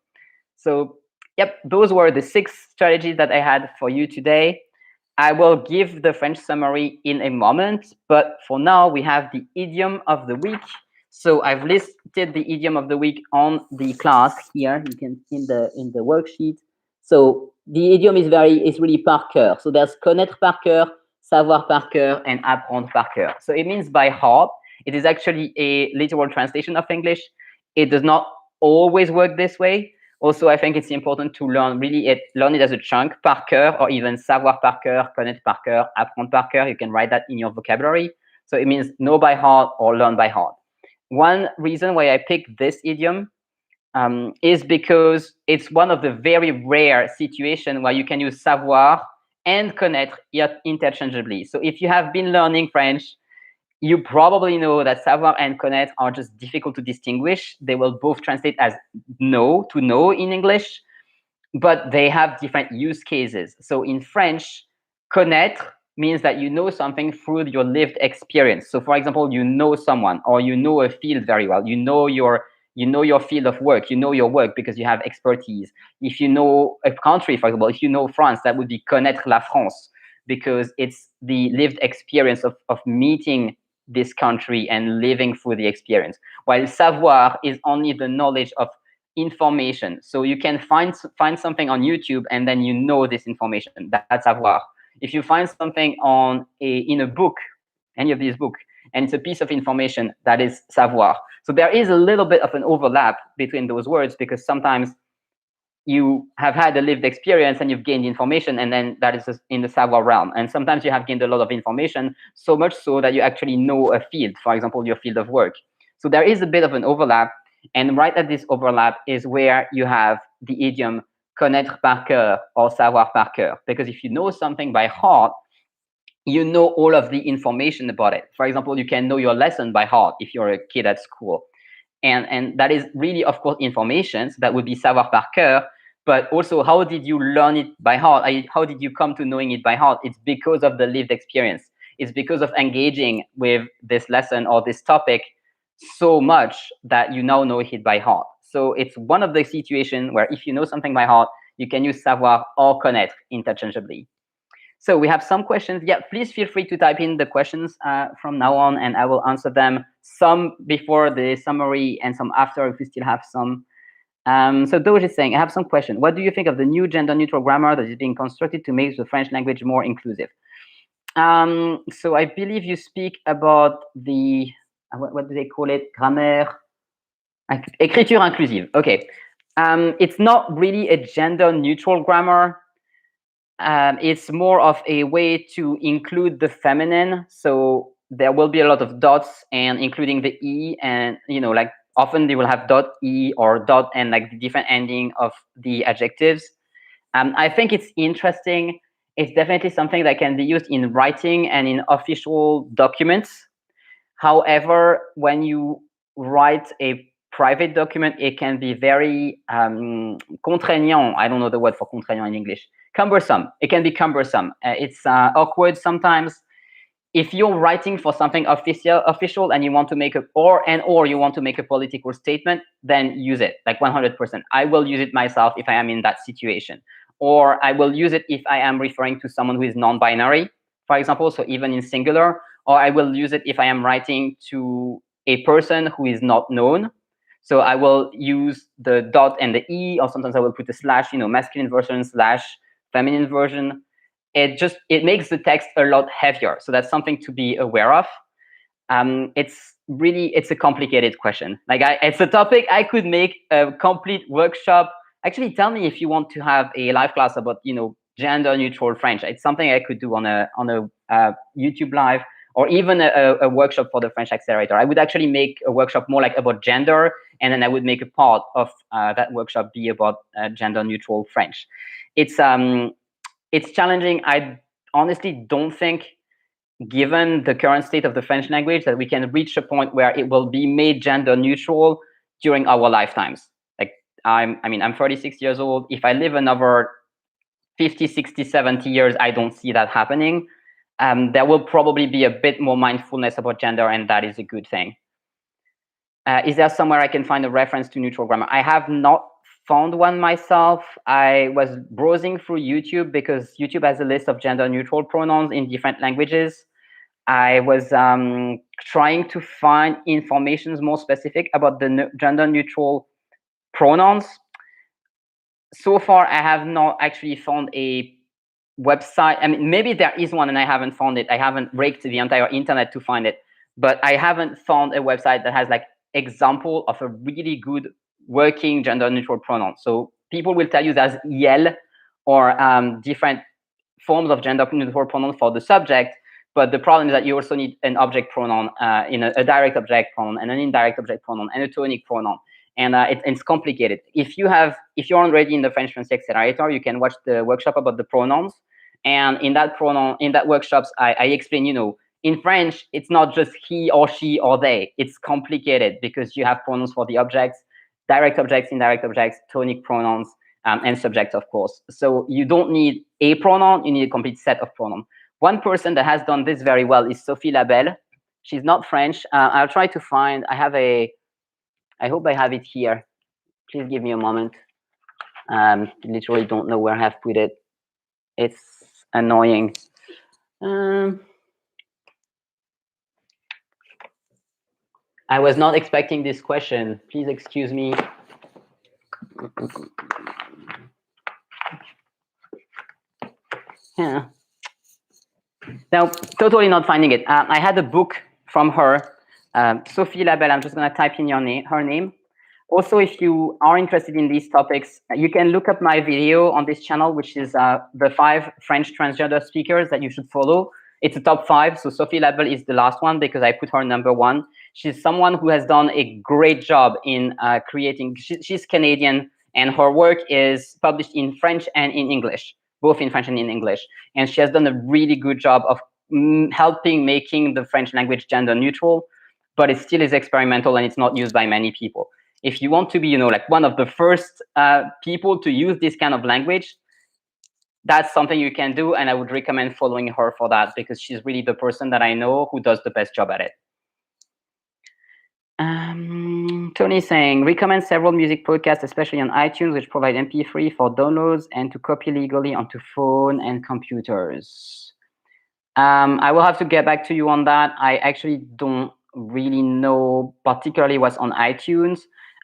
So, yep, those were the 6 strategies that I had for you today. I will give the French summary in a moment, but for now we have the idiom of the week. So I've listed the idiom of the week on the class here. You can see in the worksheet. So the idiom is really par cœur. So there's connaître par cœur, savoir par cœur, and apprendre par cœur. So it means by heart. It is actually a literal translation of English. It does not always work this way. Also, I think it's important to learn it as a chunk, par cœur, or even savoir par cœur, connaître par cœur, apprendre par cœur. You can write that in your vocabulary. So it means know by heart or learn by heart. One reason why I picked this idiom is because it's one of the very rare situations where you can use savoir and connaître interchangeably. So if you have been learning French, you probably know that savoir and connaître are just difficult to distinguish. They will both translate as know, to know in English, but they have different use cases. So in French, connaître means that you know something through your lived experience. So for example, you know someone, or you know a field very well. You know your field of work. You know your work because you have expertise. If you know a country, for example, if you know France, that would be connaître la France, because it's the lived experience of meeting this country and living through the experience. While savoir is only the knowledge of information. So you can find something on YouTube and then you know this information. That's savoir. If you find something in a book, any of these books, and it's a piece of information, that is savoir. So there is a little bit of an overlap between those words, because sometimes you have had a lived experience and you've gained information, and then that is in the savoir realm. And sometimes you have gained a lot of information, so much so that you actually know a field, for example, your field of work. So there is a bit of an overlap. And right at this overlap is where you have the idiom connaître par cœur or savoir par cœur. Because if you know something by heart, you know all of the information about it. For example, you can know your lesson by heart if you're a kid at school. And that is really, of course, information. So that would be savoir par cœur. But also, how did you learn it by heart? How did you come to knowing it by heart? It's because of the lived experience. It's because of engaging with this lesson or this topic so much that you now know it by heart. So it's one of the situations where if you know something by heart, you can use savoir or connaître interchangeably. So we have some questions. Yeah, please feel free to type in the questions from now on, and I will answer them, some before the summary and some after if we still have some. So Doge is saying, I have some question. What do you think of the new gender-neutral grammar that is being constructed to make the French language more inclusive? So I believe you speak about the, what do they call it? Grammaire, écriture inclusive. Okay. It's not really a gender-neutral grammar. It's more of a way to include the feminine. So there will be a lot of dots and including the E, and like often they will have dot E or dot and like the different ending of the adjectives. I think it's interesting. It's definitely something that can be used in writing and in official documents. However, when you write a private document, it can be very contraignant. I don't know the word for contraignant in English. Cumbersome. It can be cumbersome. It's awkward sometimes. If you're writing for something official and you want to make or you want to make a political statement, then use it like 100%. I will use it myself if I am in that situation, or I will use it if I am referring to someone who is non-binary, for example. So even in singular, or I will use it if I am writing to a person who is not known. So I will use the dot and the E, or sometimes I will put a slash, masculine version slash feminine version. It makes the text a lot heavier. So that's something to be aware of. It's a complicated question. Like it's a topic I could make a complete workshop. Actually, tell me if you want to have a live class about gender neutral French. It's something I could do on a YouTube live, or even a workshop for the French Accelerator. I would actually make a workshop more like about gender, and then I would make a part of that workshop be about gender neutral French. It's challenging. I honestly don't think, given the current state of the French language, that we can reach a point where it will be made gender neutral during our lifetimes. Like I'm 36 years old. If I live another 50, 60, 70 years, I don't see that happening. There will probably be a bit more mindfulness about gender, and that is a good thing. Is there somewhere I can find a reference to neutral grammar? I have not found one myself. I was browsing through YouTube because YouTube has a list of gender neutral pronouns in different languages. I was trying to find information more specific about the gender neutral pronouns. So far, I have not actually found a website. I mean, maybe there is one and I haven't found it. I haven't raked the entire internet to find it, but I haven't found a website that has like example of a really good working gender neutral pronoun. So people will tell you there's yell or different forms of gender neutral pronoun for the subject, but the problem is that you also need an object pronoun, in a direct object pronoun and an indirect object pronoun and a tonic pronoun. And it's complicated. If you're already in the French Fluency Accelerator, you can watch the workshop about the pronouns. And in that workshops, I explain, in French, it's not just he or she or they. It's complicated because you have pronouns for the objects, direct objects, indirect objects, tonic pronouns, and subjects, of course. So you don't need a pronoun, you need a complete set of pronouns. One person that has done this very well is Sophie Labelle. She's not French. I'll try to find. I hope I have it here. Please give me a moment. Literally don't know where I have put it. It's annoying. I was not expecting this question. Please excuse me. Yeah. Now, totally not finding it. I had a book from her, Sophie Labelle. I'm just going to type in her name. Also, if you are interested in these topics, you can look up my video on this channel, which is the 5 French transgender speakers that you should follow. It's a top 5. So Sophie Labelle is the last one because I put her number 1. She's someone who has done a great job in creating. She's Canadian, and her work is published in French and in English, both in French and in English. And she has done a really good job of helping making the French language gender neutral, but it still is experimental and it's not used by many people. If you want to be, like one of the first people to use this kind of language, that's something you can do, and I would recommend following her for that because she's really the person that I know who does the best job at it. Tony saying, recommend several music podcasts, especially on iTunes, which provide MP3 for downloads and to copy legally onto phone and computers. I will have to get back to you on that. I actually don't really know particularly what's on iTunes.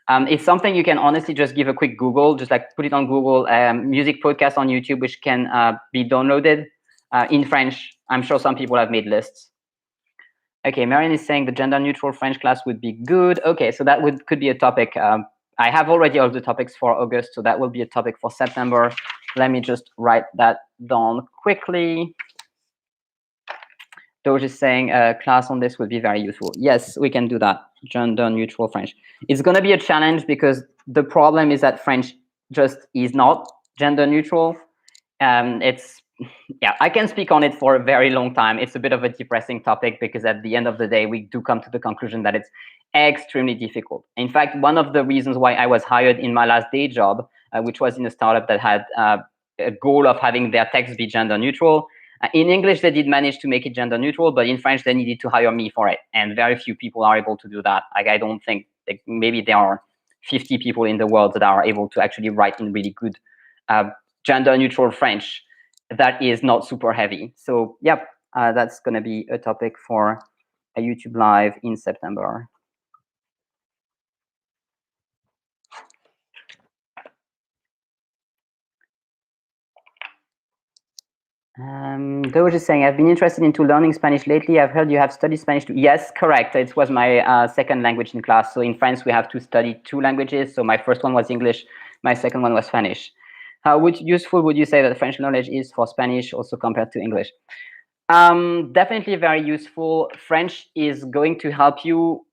It's something you can honestly just give a quick Google, just like put it on Google, music podcast on YouTube, which can be downloaded in French. I'm sure some people have made lists. Okay, Marianne is saying the gender neutral French class would be good. Okay, so that could be a topic. I have already all the topics for August, so that will be a topic for September. Let me just write that down quickly. Doge is saying a class on this would be very useful. Yes, we can do that. Gender neutral French. It's going to be a challenge because the problem is that French just is not gender neutral. I can speak on it for a very long time. It's a bit of a depressing topic because at the end of the day, we do come to the conclusion that it's extremely difficult. In fact, one of the reasons why I was hired in my last day job, which was in a startup that had a goal of having their text be gender neutral. In English, they did manage to make it gender neutral, but in French, they needed to hire me for it. And very few people are able to do that. Like, I don't think, maybe there are 50 people in the world that are able to actually write in really good gender neutral French that is not super heavy. So, yep, that's going to be a topic for a YouTube Live in September. Doge is saying, I've been interested into learning Spanish lately. I've heard you have studied Spanish too. Yes, correct. It was my second language in class. So in France, we have to study 2 languages. So my first one was English. My second one was Spanish. How useful would you say that French knowledge is for Spanish also compared to English? Definitely very useful. French is going to help you.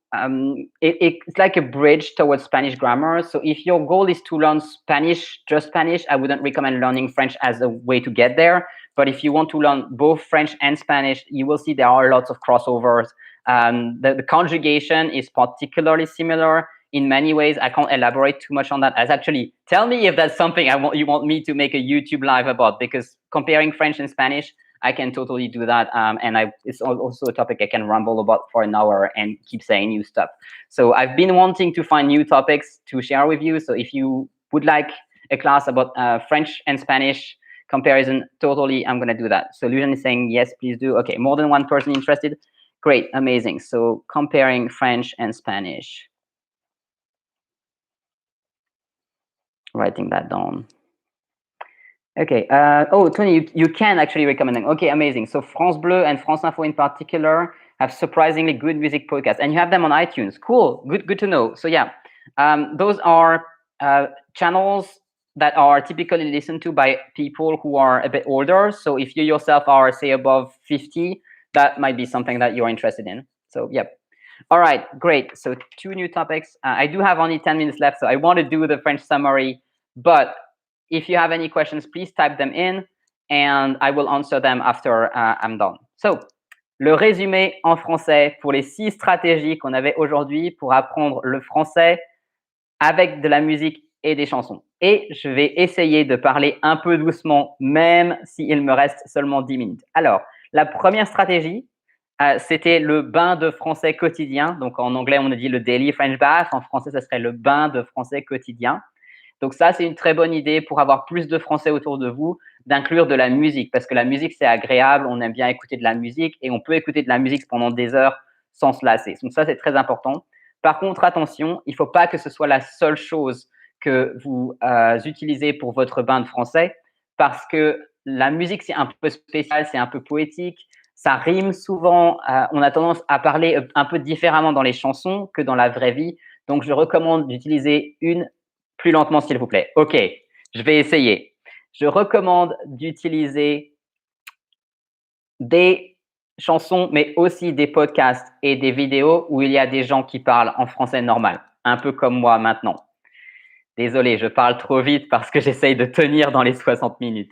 It's like a bridge towards Spanish grammar. So if your goal is to learn Spanish, just Spanish, I wouldn't recommend learning French as a way to get there. But if you want to learn both French and Spanish, you will see there are lots of crossovers. The conjugation is particularly similar in many ways. I can't elaborate too much on that. As actually, tell me if that's something you want me to make a YouTube live about, because comparing French and Spanish, I can totally do that. And it's also a topic I can ramble about for an hour and keep saying new stuff. So I've been wanting to find new topics to share with you. So if you would like a class about French and Spanish comparison, totally, I'm going to do that. So Lucian is saying, yes, please do. Okay, more than one person interested. Great, amazing. So comparing French and Spanish. Writing that down. Okay. Oh, Tony, you can actually recommend them. Okay, amazing. So France Bleu and France Info in particular have surprisingly good music podcasts, and you have them on iTunes. Cool. Good to know. So yeah, those are channels that are typically listened to by people who are a bit older. So if you yourself are, say, above 50, that might be something that you're interested in. So yep. All right, great. So 2 new topics. I do have only 10 minutes left, so I want to do the French summary, but if you have any questions, please type them in and I will answer them after I'm done. So, le résumé en français pour les 6 stratégies qu'on avait aujourd'hui pour apprendre le français avec de la musique et des chansons. Et je vais essayer de parler un peu doucement, même s'il me reste seulement 10 minutes. Alors, La première stratégie, c'était le bain de français quotidien. Donc, en anglais, on a dit le daily French bath. En français, ça serait le bain de français quotidien. Donc ça, c'est une très bonne idée pour avoir plus de français autour de vous, d'inclure de la musique, parce que la musique, c'est agréable, on aime bien écouter de la musique et on peut écouter de la musique pendant des heures sans se lasser. Donc ça, c'est très important. Par contre, attention, il ne faut pas que ce soit la seule chose que vous utilisez pour votre bain de français, parce que la musique, c'est un peu spécial, c'est un peu poétique, ça rime souvent, on a tendance à parler un peu différemment dans les chansons que dans la vraie vie. Donc, je recommande d'utiliser plus lentement, s'il vous plaît. OK, je vais essayer. Je recommande d'utiliser des chansons, mais aussi des podcasts et des vidéos où il y a des gens qui parlent en français normal, un peu comme moi maintenant. Désolé, je parle trop vite parce que j'essaye de tenir dans les 60 minutes.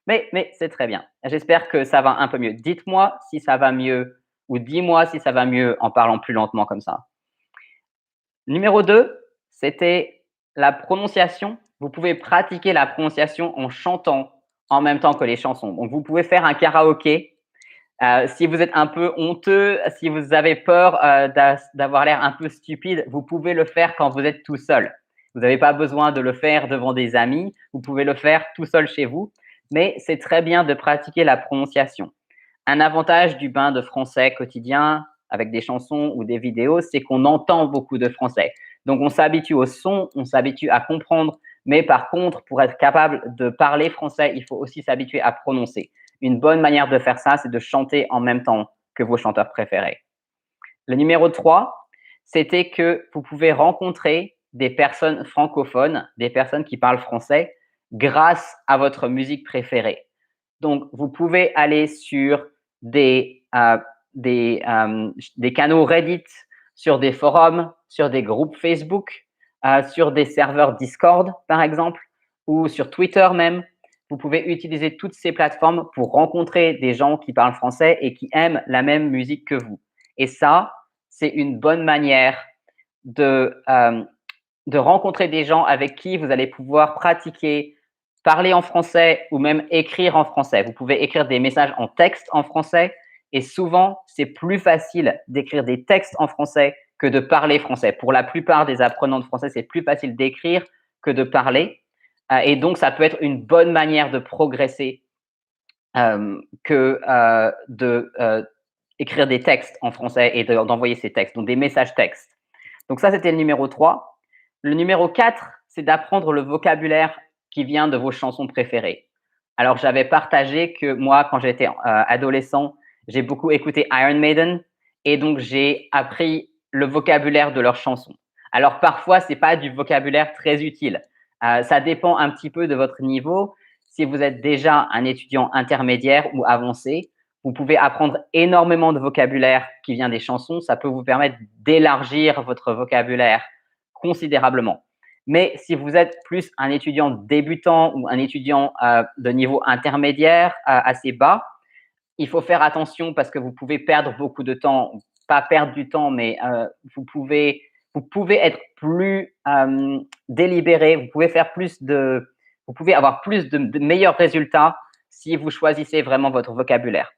Mais c'est très bien. J'espère que ça va un peu mieux. Dites-moi si ça va mieux ou dis-moi si ça va mieux en parlant plus lentement comme ça. Numéro 2, c'était la prononciation. Vous pouvez pratiquer la prononciation en chantant en même temps que les chansons. Donc, vous pouvez faire un karaoké. Si vous êtes un peu honteux, si vous avez peur d'avoir l'air un peu stupide, vous pouvez le faire quand vous êtes tout seul. Vous n'avez pas besoin de le faire devant des amis. Vous pouvez le faire tout seul chez vous. Mais c'est très bien de pratiquer la prononciation. Un avantage du bain de français quotidien avec des chansons ou des vidéos, c'est qu'on entend beaucoup de français. Donc, on s'habitue au son, on s'habitue à comprendre. Mais par contre, pour être capable de parler français, il faut aussi s'habituer à prononcer. Une bonne manière de faire ça, c'est de chanter en même temps que vos chanteurs préférés. Le numéro 3, c'était que vous pouvez rencontrer des personnes francophones, des personnes qui parlent français, grâce à votre musique préférée. Donc, vous pouvez aller sur des canaux Reddit, sur des forums, sur des groupes Facebook, sur des serveurs Discord, par exemple, ou sur Twitter même. Vous pouvez utiliser toutes ces plateformes pour rencontrer des gens qui parlent français et qui aiment la même musique que vous. Et ça, c'est une bonne manière de rencontrer des gens avec qui vous allez pouvoir pratiquer, parler en français ou même écrire en français. Vous pouvez écrire des messages en texte en français et souvent, c'est plus facile d'écrire des textes en français que de parler français. Pour la plupart des apprenants de français, c'est plus facile d'écrire que de parler. Et donc, ça peut être une bonne manière de progresser que d'écrire des textes en français et d'envoyer ces textes, donc des messages textes. Donc ça, c'était le numéro 3. Le numéro 4, c'est d'apprendre le vocabulaire qui vient de vos chansons préférées. Alors, j'avais partagé que moi, quand j'étais adolescent, j'ai beaucoup écouté Iron Maiden et donc j'ai appris le vocabulaire de leurs chansons. Alors, parfois, ce n'est pas du vocabulaire très utile. Ça dépend un petit peu de votre niveau. Si vous êtes déjà un étudiant intermédiaire ou avancé, vous pouvez apprendre énormément de vocabulaire qui vient des chansons. Ça peut vous permettre d'élargir votre vocabulaire considérablement. Mais si vous êtes plus un étudiant débutant ou un étudiant de niveau intermédiaire assez bas, il faut faire attention parce que vous pouvez perdre beaucoup de temps. Pas perdre du temps, mais vous pouvez être plus délibéré. Vous pouvez avoir plus de meilleurs résultats si vous choisissez vraiment votre vocabulaire.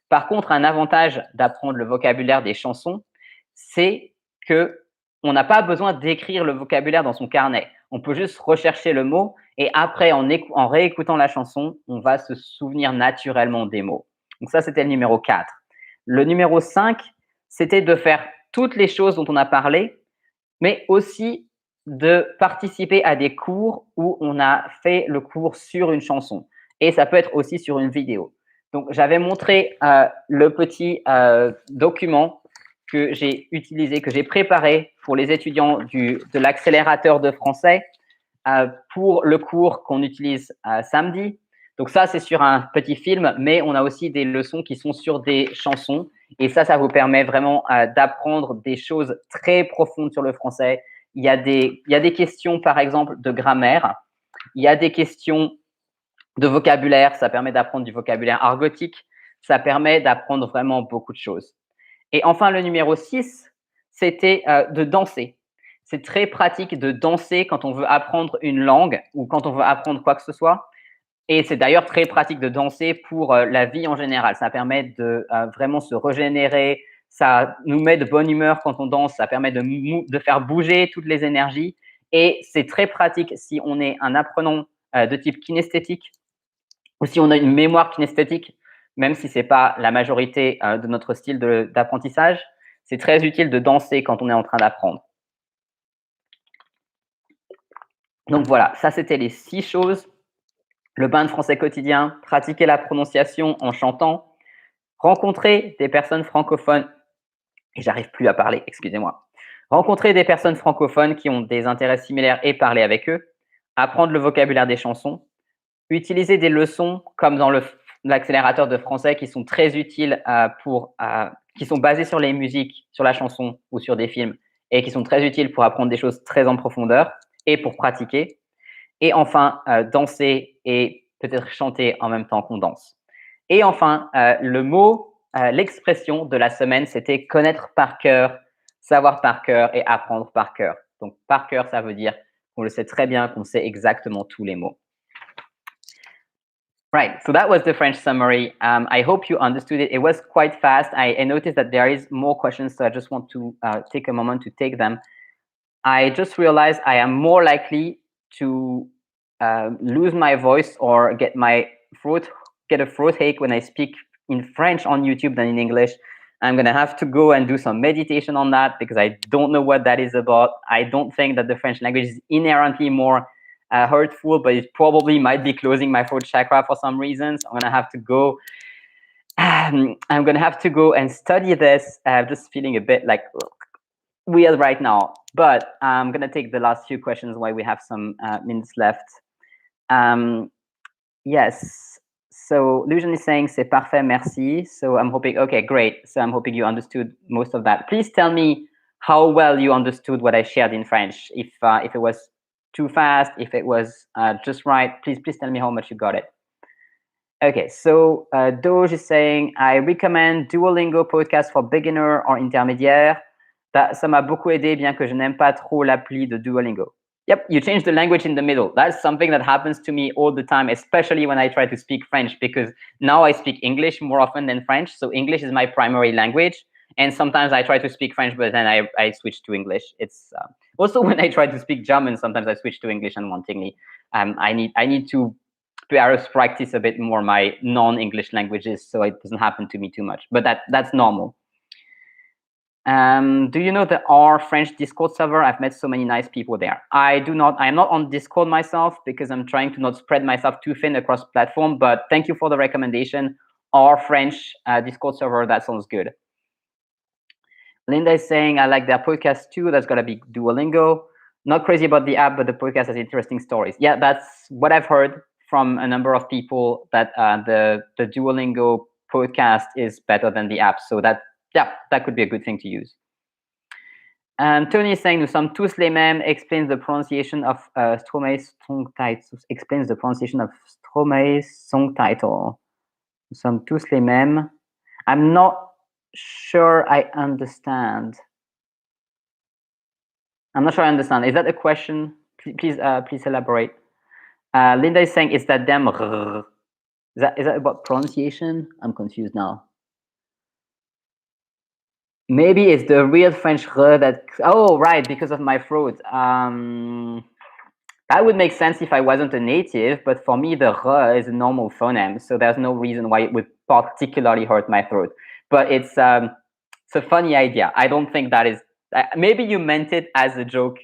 Par contre, un avantage d'apprendre le vocabulaire des chansons, c'est que on n'a pas besoin d'écrire le vocabulaire dans son carnet. On peut juste rechercher le mot et après, en réécoutant la chanson, on va se souvenir naturellement des mots. Donc ça, c'était le numéro 4. Le numéro 5, c'était de faire toutes les choses dont on a parlé, mais aussi de participer à des cours où on a fait le cours sur une chanson. Et ça peut être aussi sur une vidéo. Donc, j'avais montré le petit document que j'ai utilisé, que j'ai préparé pour les étudiants de l'accélérateur de français pour le cours qu'on utilise samedi. Donc ça, c'est sur un petit film, mais on a aussi des leçons qui sont sur des chansons. Et ça vous permet vraiment d'apprendre des choses très profondes sur le français. Il y a des questions, par exemple, de grammaire. Il y a des questions de vocabulaire. Ça permet d'apprendre du vocabulaire argotique. Ça permet d'apprendre vraiment beaucoup de choses. Et enfin, le numéro 6, c'était de danser. C'est très pratique de danser quand on veut apprendre une langue ou quand on veut apprendre quoi que ce soit. Et c'est d'ailleurs très pratique de danser pour la vie en général. Ça permet de vraiment se régénérer. Ça nous met de bonne humeur quand on danse. Ça permet de faire bouger toutes les énergies. Et c'est très pratique si on est un apprenant de type kinesthétique ou si on a une mémoire kinesthétique, même si ce n'est pas la majorité de notre style d'apprentissage. C'est très utile de danser quand on est en train d'apprendre. Donc voilà, ça c'était les 6 choses. Le bain de français quotidien, pratiquer la prononciation en chantant, rencontrer des personnes francophones, et j'arrive plus à parler, excusez-moi. Rencontrer des personnes francophones qui ont des intérêts similaires et parler avec eux, apprendre le vocabulaire des chansons, utiliser des leçons comme dans l'accélérateur de français qui sont très utiles qui sont basés sur les musiques, sur la chanson ou sur des films et qui sont très utiles pour apprendre des choses très en profondeur et pour pratiquer. Et enfin, danser et peut-être chanter en même temps qu'on danse. Et enfin, l'expression de la semaine, c'était connaître par cœur, savoir par cœur et apprendre par cœur. Donc, par cœur, ça veut dire qu'on le sait très bien, qu'on sait exactement tous les mots. Right, so that was the French summary. I hope you understood it. It was quite fast. I noticed that there is more questions, so I just want to take a moment to take them. I just realized I am more likely to lose my voice or get a throat ache when I speak in French on YouTube than in English. I'm gonna have to go and do some meditation on that because I don't know what that is about. I don't think that the French language is inherently more hurtful, but it probably might be closing my throat chakra for some reasons. I'm gonna have to go. I'm gonna have to go and study this. I'm just feeling a bit like weird right now, but I'm gonna take the last few questions while we have some minutes left. Yes. So Lucian is saying c'est parfait, merci. So I'm hoping, okay, great. So I'm hoping you understood most of that. Please tell me how well you understood what I shared in French. If it was too fast, if it was just right, please tell me how much you got it. Okay, so Doge is saying, I recommend Duolingo podcast for beginner or intermédiaire. Ça m'a beaucoup aidé, bien que je n'aime pas trop l'appli de Duolingo. Yep, you change the language in the middle. That's something that happens to me all the time, especially when I try to speak French, because now I speak English more often than French. So English is my primary language. And sometimes I try to speak French, but then I switch to English. It's also when I try to speak German, sometimes I switch to English unwantingly. I need to practice a bit more my non-English languages so it doesn't happen to me too much. But that's normal. Do you know the R French Discord server? I've met so many nice people there. I do not. I am not on Discord myself because I'm trying to not spread myself too thin across platform. But thank you for the recommendation. R French Discord server. That sounds good. Linda is saying, I like their podcast too. That's gotta be Duolingo. Not crazy about the app, but the podcast has interesting stories. Yeah, that's what I've heard from a number of people, that the Duolingo podcast is better than the app. So that could be a good thing to use. And Tony is saying, nous sommes tous les mêmes, explains the pronunciation of Stromae's song title. Explains the pronunciation of Stromae's song title. Nous sommes tous les mêmes. I'm not sure I understand. I'm not sure I understand. Is that a question? Please elaborate. Linda is saying, is that them? Is that about pronunciation? I'm confused now. Maybe it's the real French that. Oh, right, because of my throat. That would make sense if I wasn't a native, but for me, the is a normal phoneme, so there's no reason why it would particularly hurt my throat. But it's a funny idea. I don't think that is. Maybe you meant it as a joke.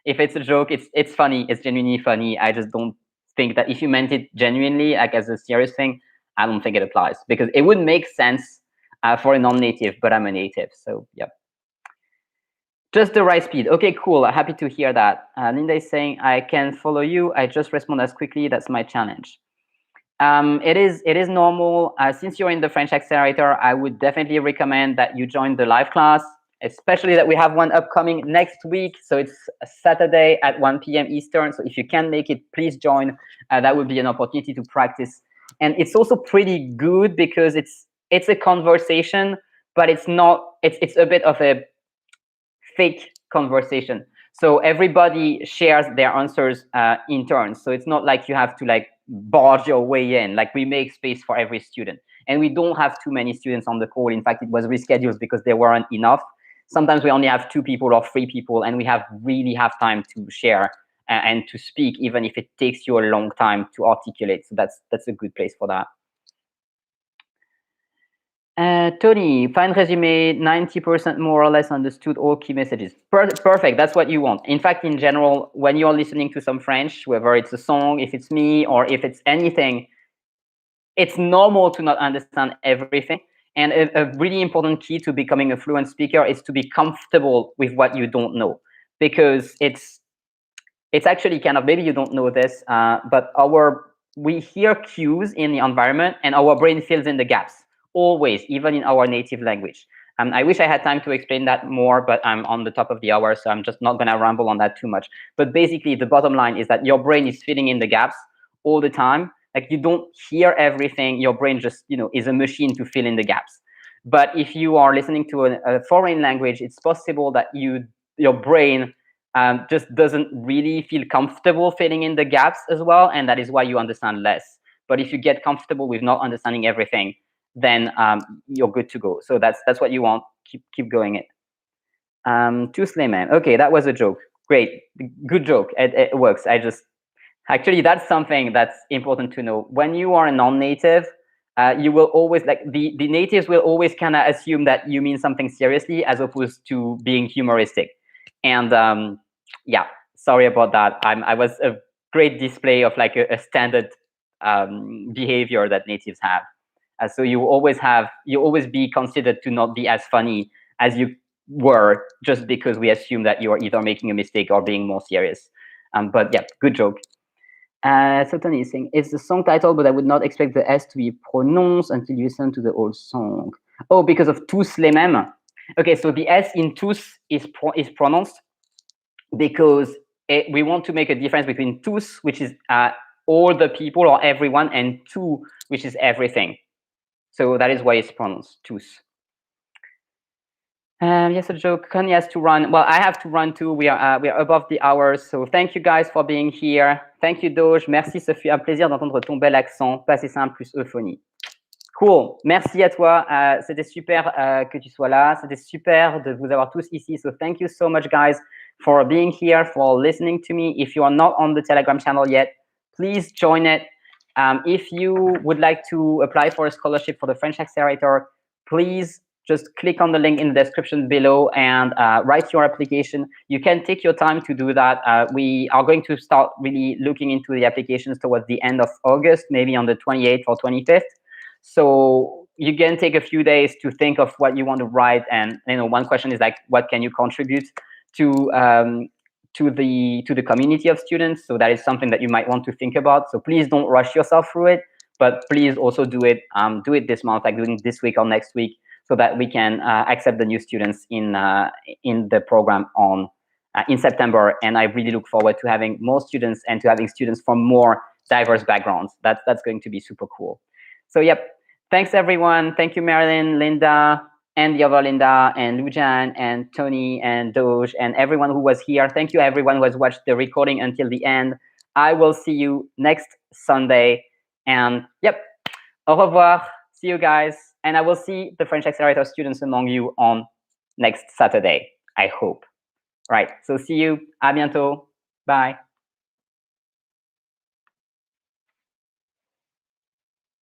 If it's a joke, it's funny. It's genuinely funny. I just don't think that if you meant it genuinely, like as a serious thing, I don't think it applies, because it would make sense for a non-native, but I'm a native, so yeah. Just the right speed. Okay, cool. Happy to hear that. Linda is saying, I can follow you. I just respond as quickly. That's my challenge. It is normal. Since you're in the French Accelerator, I would definitely recommend that you join the live class, especially that we have one upcoming next week. So it's a Saturday at 1 p.m. Eastern. So if you can make it, please join. That would be an opportunity to practice. And it's also pretty good because it's a conversation, but it's a bit of a fake conversation. So everybody shares their answers in turn. So it's not like you have to like barge your way in. Like we make space for every student, and we don't have too many students on the call. In fact, it was rescheduled because there weren't enough. Sometimes we only have 2 people or 3 people, and we really have time to share and to speak, even if it takes you a long time to articulate. So that's a good place for that. Tony, fine resume, 90% more or less understood all key messages. Perfect, that's what you want. In fact, in general, when you're listening to some French, whether it's a song, if it's me, or if it's anything, it's normal to not understand everything. And a really important key to becoming a fluent speaker is to be comfortable with what you don't know. Because it's actually kind of, maybe you don't know this, but we hear cues in the environment and our brain fills in the gaps, always, even in our native language. I wish I had time to explain that more, but I'm on the top of the hour, so I'm just not going to ramble on that too much. But basically, the bottom line is that your brain is filling in the gaps all the time. Like you don't hear everything. Your brain just, is a machine to fill in the gaps. But if you are listening to a foreign language, it's possible that your brain just doesn't really feel comfortable filling in the gaps as well, and that is why you understand less. But if you get comfortable with not understanding everything, then you're good to go. So that's what you want. Keep going it. Too slim, man. Okay, that was a joke. Great, good joke. It works. Actually, that's something that's important to know. When you are a non-native, you will always, like the natives will always kind of assume that you mean something seriously as opposed to being humoristic. And yeah, sorry about that. I was a great display of like a standard behavior that natives have. So you always be considered to not be as funny as you were, just because we assume that you are either making a mistake or being more serious. But yeah, good joke. So Tony is saying, it's the song title, but I would not expect the S to be pronounced until you listen to the whole song. Oh, because of tous les mêmes. Okay, so the S in tous is pronounced because we want to make a difference between tous, which is all the people or everyone, and tout, which is everything. So that is why it's pronounced tous. Yes, a joke. Connie has to run. Well, I have to run too. We are above the hours. So thank you guys for being here. Thank you, Doge. Merci, ce fut un plaisir d'entendre ton bel accent. Pas assez simple plus euphonie. Cool. Merci à toi. C'était super que tu sois là. C'était super de vous avoir tous ici. So thank you so much, guys, for being here, for listening to me. If you are not on the Telegram channel yet, please join it. If you would like to apply for a scholarship for the French Accelerator, please just click on the link in the description below and write your application. You can take your time to do that. We are going to start really looking into the applications towards the end of August, maybe on the 28th or 25th. So you can take a few days to think of what you want to write. And one question is like, what can you contribute to the community of students? So that is something that you might want to think about. So please don't rush yourself through it, but please also do it this month, like doing this week or next week, so that we can accept the new students in the program in September. And I really look forward to having more students and to having students from more diverse backgrounds. That's going to be super cool. So yep, thanks everyone. Thank you, Marilyn, Linda, and the other Linda, and Lujan, and Tony, and Doge, and everyone who was here. Thank you everyone who has watched the recording until the end. I will see you next Sunday. And yep, au revoir. See you guys. And I will see the French Accelerator students among you on next Saturday, I hope. Right, so see you. À bientôt. Bye.